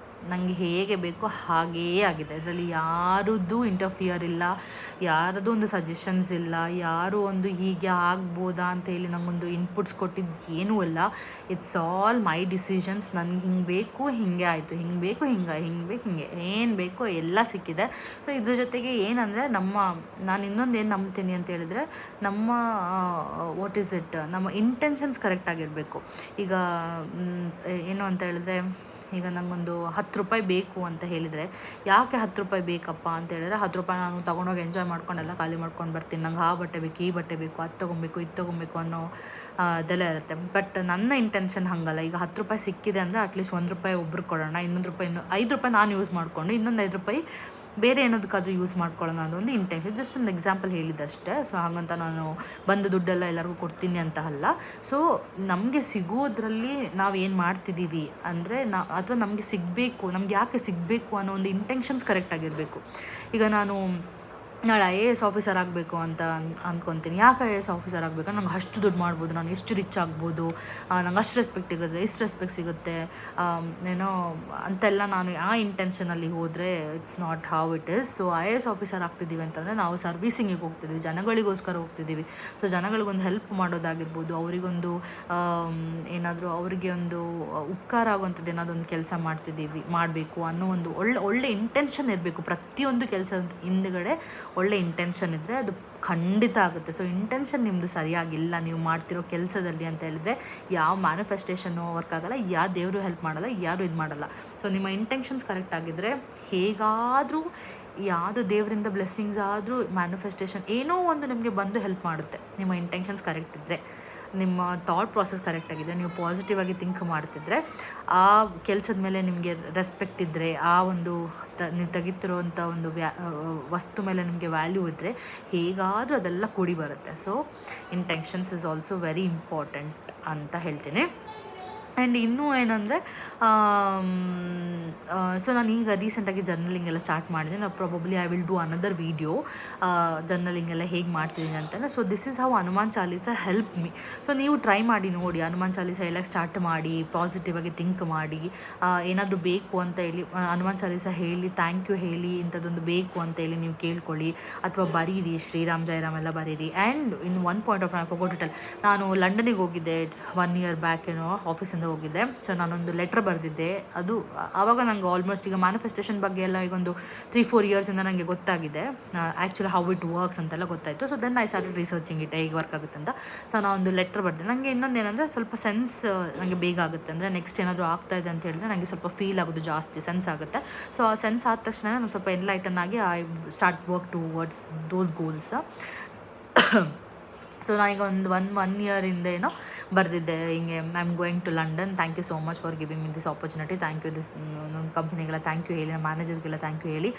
ನನಗೆ ಹೇಗೆ ಬೇಕೋ ಹಾಗೇ ಆಗಿದೆ. ಅದರಲ್ಲಿ ಯಾರದ್ದು ಇಂಟರ್ಫಿಯರ್ ಇಲ್ಲ, ಯಾರದ್ದು ಒಂದು ಸಜೆಷನ್ಸ್ ಇಲ್ಲ, ಯಾರು ಒಂದು ಹೀಗೆ ಆಗ್ಬೋದಾ ಅಂತ ಹೇಳಿ ನನಗೊಂದು ಇನ್ಪುಟ್ಸ್ ಕೊಟ್ಟಿದ್ದು ಏನೂ ಇಲ್ಲ. It's all my decisions. ನನಗೆ ಹಿಂಗೆ ಬೇಕು, ಹಿಂಗೆ ಆಯಿತು, ಹಿಂಗೆ ಬೇಕು, ಹಿಂಗೆ ಏನು ಬೇಕೋ ಎಲ್ಲ ಸಿಕ್ಕಿದೆ. ಸೊ ಇದ್ರ ಜೊತೆಗೆ ಏನಂದರೆ ನಾನು ಇನ್ನೊಂದು ಏನು ನಂಬ್ತೀನಿ ಅಂತ ಹೇಳಿದ್ರೆ, ವಾಟ್ ಈಸ್ ಇಟ್, ನಮ್ಮ ಇಂಟೆನ್ಷನ್ಸ್ ಕರೆಕ್ಟಾಗಿರಬೇಕು. ಈಗ ಏನು ಅಂತ ಹೇಳಿದ್ರೆ, ಈಗ ನನಗೊಂದು 10 ರೂಪಾಯಿ ಬೇಕು ಅಂತ ಹೇಳಿದರೆ, ಯಾಕೆ 10 ರೂಪಾಯಿ ಬೇಕಪ್ಪ ಅಂತ ಹೇಳಿದ್ರೆ, 10 ರೂಪಾಯಿ ನಾನು ತೊಗೊಂಡೋಗಿ ಎಂಜಾಯ್ ಮಾಡ್ಕೊಂಡೆಲ್ಲ ಖಾಲಿ ಮಾಡ್ಕೊಂಡು ಬರ್ತೀನಿ, ನಂಗೆ ಆ ಬಟ್ಟೆ ಬೇಕು, ಈ ಬಟ್ಟೆ ಬೇಕು, ಅದು ತೊಗೊಬೇಕು, ಇದು ತೊಗೊಬೇಕು ಅನ್ನೋ ಅದೆಲ್ಲ ಇರುತ್ತೆ. ಬಟ್ ನನ್ನ ಇಂಟೆನ್ಷನ್ ಹಾಗಲ್ಲ. ಈಗ 10 ರೂಪಾಯಿ ಸಿಕ್ಕಿದೆ ಅಂದರೆ ಅಟ್ಲೀಸ್ಟ್ 1 ರೂಪಾಯಿ ಒಬ್ರಿಗೆ ಕೊಡೋಣ, ಇನ್ನೊಂದು ರೂಪಾಯಿ 5 ರೂಪಾಯಿ ನಾನು ಯೂಸ್ ಮಾಡಿಕೊಂಡು ಇನ್ನೊಂದು 5 ರೂಪಾಯಿ ಬೇರೆ ಏನದಕ್ಕಾದ್ರೂ ಯೂಸ್ ಮಾಡ್ಕೊಳ್ಳೋಣ ಅನ್ನೋದು ಇಂಟೆನ್ಷನ್. ಜಸ್ಟ್ ಒಂದು ಎಕ್ಸಾಂಪಲ್ ಹೇಳಿದ್ದಷ್ಟೇ. ಸೊ ಹಾಗಂತ ನಾನು ಬಂದು ದುಡ್ಡೆಲ್ಲ ಎಲ್ಲರಿಗೂ ಕೊಡ್ತೀನಿ ಅಂತ ಅಲ್ಲ. ಸೊ ನಮಗೆ ಸಿಗೋದ್ರಲ್ಲಿ ನಾವು ಏನು ಮಾಡ್ತಿದ್ದೀವಿ ಅಂದರೆ ಅಥವಾ ನಮಗೆ ಸಿಗಬೇಕು, ನಮ್ಗೆ ಯಾಕೆ ಸಿಗಬೇಕು ಅನ್ನೋ ಒಂದು ಇಂಟೆನ್ಷನ್ಸ್ ಕರೆಕ್ಟಾಗಿರಬೇಕು. ಈಗ ನಾನು ನಾಳೆ IAS ಆಫೀಸರ್ ಆಗಬೇಕು ಅಂತ ಅಂದ್ಕೊತೀನಿ. ಯಾಕೆ IAS ಆಫೀಸರ್ ಆಗಬೇಕು? ನಂಗೆ ಅಷ್ಟು ದುಡ್ಡು ಮಾಡ್ಬೋದು, ನಾನು ಎಷ್ಟು ರಿಚ್ ಆಗ್ಬೋದು, ನಂಗೆ ಅಷ್ಟು ರೆಸ್ಪೆಕ್ಟ್ ಸಿಗುತ್ತೆ, ಇಷ್ಟು ರೆಸ್ಪೆಕ್ಟ್ ಸಿಗುತ್ತೆ ಏನೋ ಅಂತೆಲ್ಲ ನಾನು ಆ ಇಂಟೆನ್ಷನಲ್ಲಿ ಹೋದರೆ it's not how it is. So IAS officer ಆಗ್ತಿದ್ದೀವಿ ಅಂತಂದರೆ ನಾವು ಸರ್ವೀಸಿಂಗಿಗೆ ಹೋಗ್ತಿದ್ದೀವಿ, ಜನಗಳಿಗೋಸ್ಕರ ಹೋಗ್ತಿದ್ದೀವಿ. ಸೊ ಜನಗಳಿಗೊಂದು ಹೆಲ್ಪ್ ಮಾಡೋದಾಗಿರ್ಬೋದು, ಅವರಿಗೊಂದು ಏನಾದರೂ ಅವರಿಗೆ ಒಂದು ಉಪಕಾರ ಆಗುವಂಥದ್ದು ಏನಾದರೂ ಒಂದು ಕೆಲಸ ಮಾಡಬೇಕು ಅನ್ನೋ ಒಂದು ಒಳ್ಳೆ ಇಂಟೆನ್ಷನ್ ಇರಬೇಕು. ಪ್ರತಿಯೊಂದು ಕೆಲಸದ ಹಿಂದುಗಡೆ ಒಳ್ಳೆ ಇಂಟೆನ್ಷನ್ ಇದ್ದರೆ ಅದು ಖಂಡಿತ ಆಗುತ್ತೆ. ಸೊ ಇಂಟೆನ್ಷನ್ ನಿಮ್ಮದು ಸರಿಯಾಗಿಲ್ಲ ನೀವು ಮಾಡ್ತಿರೋ ಕೆಲಸದಲ್ಲಿ ಅಂತ ಹೇಳಿದ್ರೆ ಯಾವ ಮ್ಯಾನಿಫೆಸ್ಟೇಷನ್ನು ವರ್ಕ್ ಆಗಲ್ಲ, ಯಾವ ದೇವರು ಹೆಲ್ಪ್ ಮಾಡಲ್ಲ, ಯಾರು ಇದು ಮಾಡಲ್ಲ. ಸೊ ನಿಮ್ಮ ಇಂಟೆನ್ಷನ್ಸ್ ಕರೆಕ್ಟ್ ಆಗಿದ್ದರೆ ಹೇಗಾದರೂ ಯಾವುದು ದೇವರಿಂದ ಬ್ಲೆಸ್ಸಿಂಗ್ಸ್ ಆದರೂ ಮ್ಯಾನಿಫೆಸ್ಟೇಷನ್ ಏನೋ ಒಂದು ನಿಮಗೆ ಬಂದು ಹೆಲ್ಪ್ ಮಾಡುತ್ತೆ. ನಿಮ್ಮ ಇಂಟೆನ್ಷನ್ಸ್ ಕರೆಕ್ಟ್ ಇದ್ದರೆ, ನಿಮ್ಮ ಥಾಟ್ ಪ್ರಾಸೆಸ್ ಕರೆಕ್ಟಾಗಿದೆ, ನೀವು ಪಾಸಿಟಿವ್ ಆಗಿ ಥಿಂಕ್ ಮಾಡ್ತಿದ್ರೆ, ಆ ಕೆಲಸದ ಮೇಲೆ ನಿಮಗೆ ರೆಸ್ಪೆಕ್ಟ್ ಇದ್ದರೆ, ಆ ಒಂದು ನೀವು ತೆಗಿತಿರೋವಂಥ ಒಂದು ವಸ್ತು ಮೇಲೆ ನಿಮಗೆ ವ್ಯಾಲ್ಯೂ ಇದ್ದರೆ ಹೇಗಾದರೂ ಅದೆಲ್ಲ ಕೂಡಿ ಬರುತ್ತೆ. So intentions is also very important ಅಂತ ಹೇಳ್ತೀನಿ. ಆ್ಯಂಡ್ ಇನ್ನೂ ಏನಂದರೆ ಸೊ ನಾನು ಈಗ ರೀಸೆಂಟಾಗಿ ಜರ್ನಲಿಂಗ್ ಎಲ್ಲ ಸ್ಟಾರ್ಟ್ ಮಾಡಿದೆ. ನಾನು probably I will do another video journaling ಎಲ್ಲ ಹೇಗೆ ಮಾಡ್ತಿದ್ದೀನಿ ಅಂತಂದರೆ. So this is how Hanuman Chalisa help me. So ನೀವು ಟ್ರೈ ಮಾಡಿ ನೋಡಿ, ಹನುಮಾನ್ ಚಾಲೀಸ ಎಲ್ಲ ಸ್ಟಾರ್ಟ್ ಮಾಡಿ, ಪಾಸಿಟಿವ್ ಆಗಿ ಥಿಂಕ್ ಮಾಡಿ, ಏನಾದರೂ ಬೇಕು ಅಂತ ಹೇಳಿ ಹನುಮಾನ್ ಚಾಲೀಸ ಹೇಳಿ, ಥ್ಯಾಂಕ್ ಯು ಹೇಳಿ, ಇಂಥದ್ದೊಂದು ಬೇಕು ಅಂತ ಹೇಳಿ ನೀವು ಕೇಳ್ಕೊಳ್ಳಿ, ಅಥವಾ ಬರೀರಿ, ಶ್ರೀರಾಮ್ ಜಯರಾಮ್ ಎಲ್ಲ ಬರೀರಿ. And in one point of I forgot to tell, ನಾನು ಲಂಡನಿಗೆ ಹೋಗಿದ್ದೆ 1 year ಬ್ಯಾಕ್ ಏನೋ, ಆಫೀಸಿಂದ ಹೋಗಿದ್ದೆ. ಸೊ ನಾನೊಂದು ಲೆಟ್ರ್ ಬರೆದಿದ್ದೆ. ಅದು ಆವಾಗ ನಂಗೆ ಆಲ್ಮೋಸ್ಟ್ ಈಗ ಮ್ಯಾನಿಫೆಸ್ಟೇಷನ್ ಬಗ್ಗೆ ಎಲ್ಲ ಈಗ ಒಂದು 3-4 yearsಯಿಂದ ನನಗೆ ಗೊತ್ತಾಗಿದೆ, ಆ್ಯಕ್ಚುಲಿ ಹೌ ಇಟ್ ವರ್ಕ್ಸ್ ಅಂತೆಲ್ಲ ಗೊತ್ತಾಯಿತು. So then I started researching it ಹೇಗೆ ವರ್ಕ್ ಆಗುತ್ತೆ ಅಂತ. ಸೊ ನಾನು ಒಂದು ಲೆಟ್ರ್ ಬರೆದೆ. ನನಗೆ ಇನ್ನೊಂದು ಏನಂದರೆ ಸ್ವಲ್ಪ ಸೆನ್ಸ್ ನನಗೆ ಬೇಗ ಆಗುತ್ತೆ. ಅಂದರೆ ನೆಕ್ಸ್ಟ್ ಏನಾದರೂ ಆಗ್ತಾಯಿದೆ ಅಂತ ಹೇಳಿದ್ರೆ ನನಗೆ ಸ್ವಲ್ಪ ಫೀಲ್ ಆಗೋದು ಜಾಸ್ತಿ, ಸೆನ್ಸ್ ಆಗುತ್ತೆ. ಸೊ ಆ ಸೆನ್ಸ್ ಆದ ತಕ್ಷಣ ನಾನು ಸ್ವಲ್ಪ ಎನ್ಲೈಟನ್ ಆಗಿ I start work towards those goals. So ನಾನೀಗ ಒಂದು ಒನ್ ಇಯರಿಂದ ಏನೋ ಬರೆದಿದ್ದೆ ಹಿಂಗೆ, I am going to London, thank you so much for giving me this opportunity, thank you this ನನ್ನ ಕಂಪ್ನಿಗೆಲ್ಲ ಥ್ಯಾಂಕ್ ಯು ಹೇಳಿ, ನಮ್ಮ ಮ್ಯಾನೇಜರ್ಗೆಲ್ಲ ಥ್ಯಾಂಕ್ ಯು ಹೇಳಿ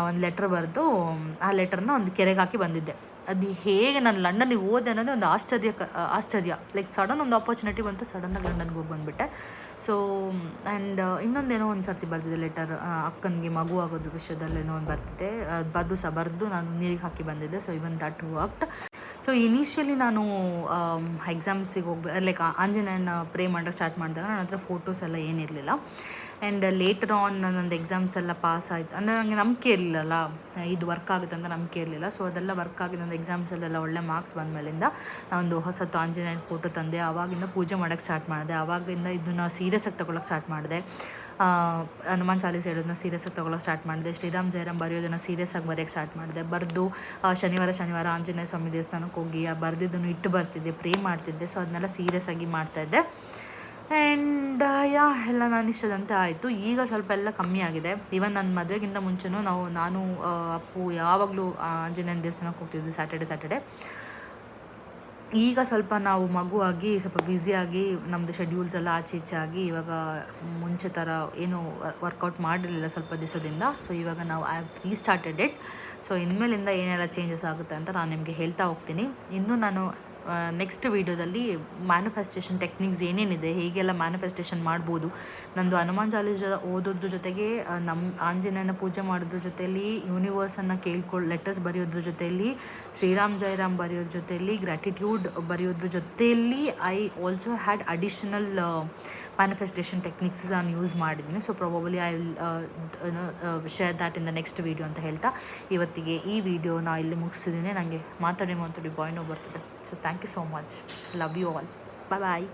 ಒಂದು ಲೆಟ್ರ್ ಬರೆದು ಆ ಲೆಟ್ರನ್ನ ಒಂದು ಕೆರೆಗೆ ಹಾಕಿ ಬಂದಿದ್ದೆ. ಅದು ಹೇಗೆ ನಾನು ಲಂಡನ್ನಿಗೆ ಹೋದೆ ಅನ್ನೋದು ಒಂದು ಆಶ್ಚರ್ಯ. ಲೈಕ್ ಸಡನ್ ಒಂದು ಆಪರ್ಚುನಿಟಿ ಬಂತು, ಸಡನ್ನಾಗಿ ಲಂಡನ್ಗೆ ಹೋಗಿ ಬಂದುಬಿಟ್ಟೆ. ಸೊ ಆ್ಯಂಡ್ ಇನ್ನೊಂದೇನೋ ಒಂದು ಸರ್ತಿ ಬರ್ತಿದ್ದೆ ಲೆಟರ್, ಅಕ್ಕನಿಗೆ ಮಗು ಆಗೋದ್ರ ವಿಷಯದಲ್ಲೇನೋ ಒಂದು ಬರ್ತಿದ್ದೆ, ಬರೆದು ನಾನು ನೀರಿಗೆ ಹಾಕಿ ಬಂದಿದ್ದೆ. So even that worked. So initially ನಾನು ಎಕ್ಸಾಮ್ಸಿಗೆ ಲೈಕ್ ಆಂಜನೇಯನ ಪ್ರೇ ಮಾಡೋಕ್ಕೆ ಸ್ಟಾರ್ಟ್ ಮಾಡಿದಾಗ ನನ್ನ ಹತ್ರ ಫೋಟೋಸ್ ಎಲ್ಲ ಏನಿರಲಿಲ್ಲ. ಆ್ಯಂಡ್ ಲೇಟರ್ ಆನ್ ನನ್ನೊಂದು ಎಕ್ಸಾಮ್ಸ್ ಎಲ್ಲ ಪಾಸ್ ಆಯಿತು. ಅಂದರೆ ನನಗೆ ನಂಬಿಕೆ ಇರಲಿಲ್ಲ, ಇದು ವರ್ಕ್ ಆಗುತ್ತೆ ಅಂತ ನಂಬಿಕೆ ಇರಲಿಲ್ಲ. ಸೊ ಅದೆಲ್ಲ ವರ್ಕ್ ಆಗಿ ನನ್ನ ಎಕ್ಸಾಮ್ಸಲ್ಲೆಲ್ಲ ಒಳ್ಳೆ ಮಾರ್ಕ್ಸ್ ಬಂದ ಮೇಲಿಂದ ನಾನೊಂದು ಹೊಸತ್ತು ಆಂಜನೇಯನ ಫೋಟೋ ತಂದೆ. ಆವಾಗಿಂದ ಪೂಜೆ ಮಾಡೋಕ್ಕೆ ಸ್ಟಾರ್ಟ್ ಮಾಡಿದೆ. ಆವಾಗಿಂದ ಇದನ್ನು ಸೀರಿಯಸ್ಸಾಗಿ ತೊಗೊಳಕ್ಕೆ ಸ್ಟಾರ್ಟ್ ಮಾಡಿದೆ. ಹನುಮಾನ್ ಚಾಲೀಸ್ ಹೇಳೋದನ್ನ ಸೀರಿಯಸ್ಸಾಗಿ ತೊಗೊಳಕ್ಕೆ ಸ್ಟಾರ್ಟ್ ಮಾಡಿದೆ. ಶ್ರೀರಾಮ್ ಜಯರಾಮ್ ಬರೆಯೋದನ್ನು ಸೀರಿಯಸ್ಸಾಗಿ ಬರೆಯೋಕ್ಕೆ ಸ್ಟಾರ್ಟ್ ಮಾಡಿದೆ. ಬರೆದು ಶನಿವಾರ ಆಂಜನೇಯ ಸ್ವಾಮಿ ದೇವಸ್ಥಾನಕ್ಕೆ ಹೋಗಿ ಬರೆದಿದ್ದನ್ನು ಇಟ್ಟು ಬರ್ತಿದ್ದೆ, ಪ್ರೇ ಮಾಡ್ತಿದ್ದೆ. ಸೊ ಅದನ್ನೆಲ್ಲ ಸೀರಿಯಸ್ಸಾಗಿ ಮಾಡ್ತಾಯಿದ್ದೆ. ಆ್ಯಂಡ್ ಎಲ್ಲ ನಾನು ಇಷ್ಟದಂತೆ ಆಯಿತು. ಈಗ ಸ್ವಲ್ಪ ಎಲ್ಲ ಕಮ್ಮಿ ಆಗಿದೆ. ಈವನ್ ನನ್ನ ಮದುವೆಗಿಂತ ಮುಂಚೆನೂ ನಾನು ಅಪ್ಪು ಯಾವಾಗಲೂ ಆಂಜನೇಯನ ದೇವಸ್ಥಾನಕ್ಕೆ ಹೋಗ್ತಿದ್ವಿ ಸ್ಯಾಟರ್ಡೆ. ಈಗ ಸ್ವಲ್ಪ ನಾವು ಮಗುವಾಗಿ ಸ್ವಲ್ಪ ಬ್ಯುಸಿಯಾಗಿ ನಮ್ಮದು ಶೆಡ್ಯೂಲ್ಸ್ ಎಲ್ಲ ಆಚೆ ಈಚೆ ಆಗಿ ಇವಾಗ ಮುಂಚೆ ಥರ ಏನೂ ವರ್ಕೌಟ್ ಮಾಡಿರಲಿಲ್ಲ ಸ್ವಲ್ಪ ದಿವಸದಿಂದ. ಸೊ ಇವಾಗ ನಾವು ಐ ಹ್ಯಾವ್ ರೀಸ್ಟಾರ್ಟೆಡ್ ಇಟ್. ಸೊ ಇನ್ಮೇಲಿಂದ ಏನೆಲ್ಲ ಚೇಂಜಸ್ ಆಗುತ್ತೆ ಅಂತ ನಾನು ನಿಮಗೆ ಹೇಳ್ತಾ ಹೋಗ್ತೀನಿ. ಇನ್ನೂ ನಾನು ನೆಕ್ಸ್ಟ್ ವೀಡಿಯೋದಲ್ಲಿ ಮ್ಯಾನಿಫೆಸ್ಟೇಷನ್ ಟೆಕ್ನಿಕ್ಸ್ ಏನೇನಿದೆ, ಹೇಗೆಲ್ಲ ಮ್ಯಾನಿಫೆಸ್ಟೇಷನ್ ಮಾಡ್ಬೋದು, ನಂದು ಹನುಮಾನ್ ಚಾಲೀಸ್ ಓದೋದ್ರ ಜೊತೆಗೆ ನಮ್ಮ ಆಂಜನೇಯನ ಪೂಜೆ ಮಾಡೋದ್ರ ಜೊತೆಯಲ್ಲಿ ಯೂನಿವರ್ಸನ್ನು ಲೆಟರ್ಸ್ ಬರೆಯೋದ್ರ ಜೊತೆಯಲ್ಲಿ ಶ್ರೀರಾಮ್ ಜಯರಾಮ್ ಬರೆಯೋದ್ರ ಜೊತೆಯಲ್ಲಿ ಗ್ರ್ಯಾಟಿಟ್ಯೂಡ್ ಬರೆಯೋದ್ರ ಜೊತೆಯಲ್ಲಿ I also had additional manifestation techniques ನಾನು ಯೂಸ್ ಮಾಡಿದ್ದೀನಿ. So probably I will share that in the next video ಅಂತ ಹೇಳ್ತಾ ಇವತ್ತಿಗೆ ಈ ವಿಡಿಯೋನ ಇಲ್ಲಿ ಮುಗಿಸಿದ್ದೀನಿ. ನನಗೆ ಮಾತಾಡಿ ಬಾಯ್ ನೋವು ಬರ್ತಿದೆ. So thank you so much. Love you all. Bye.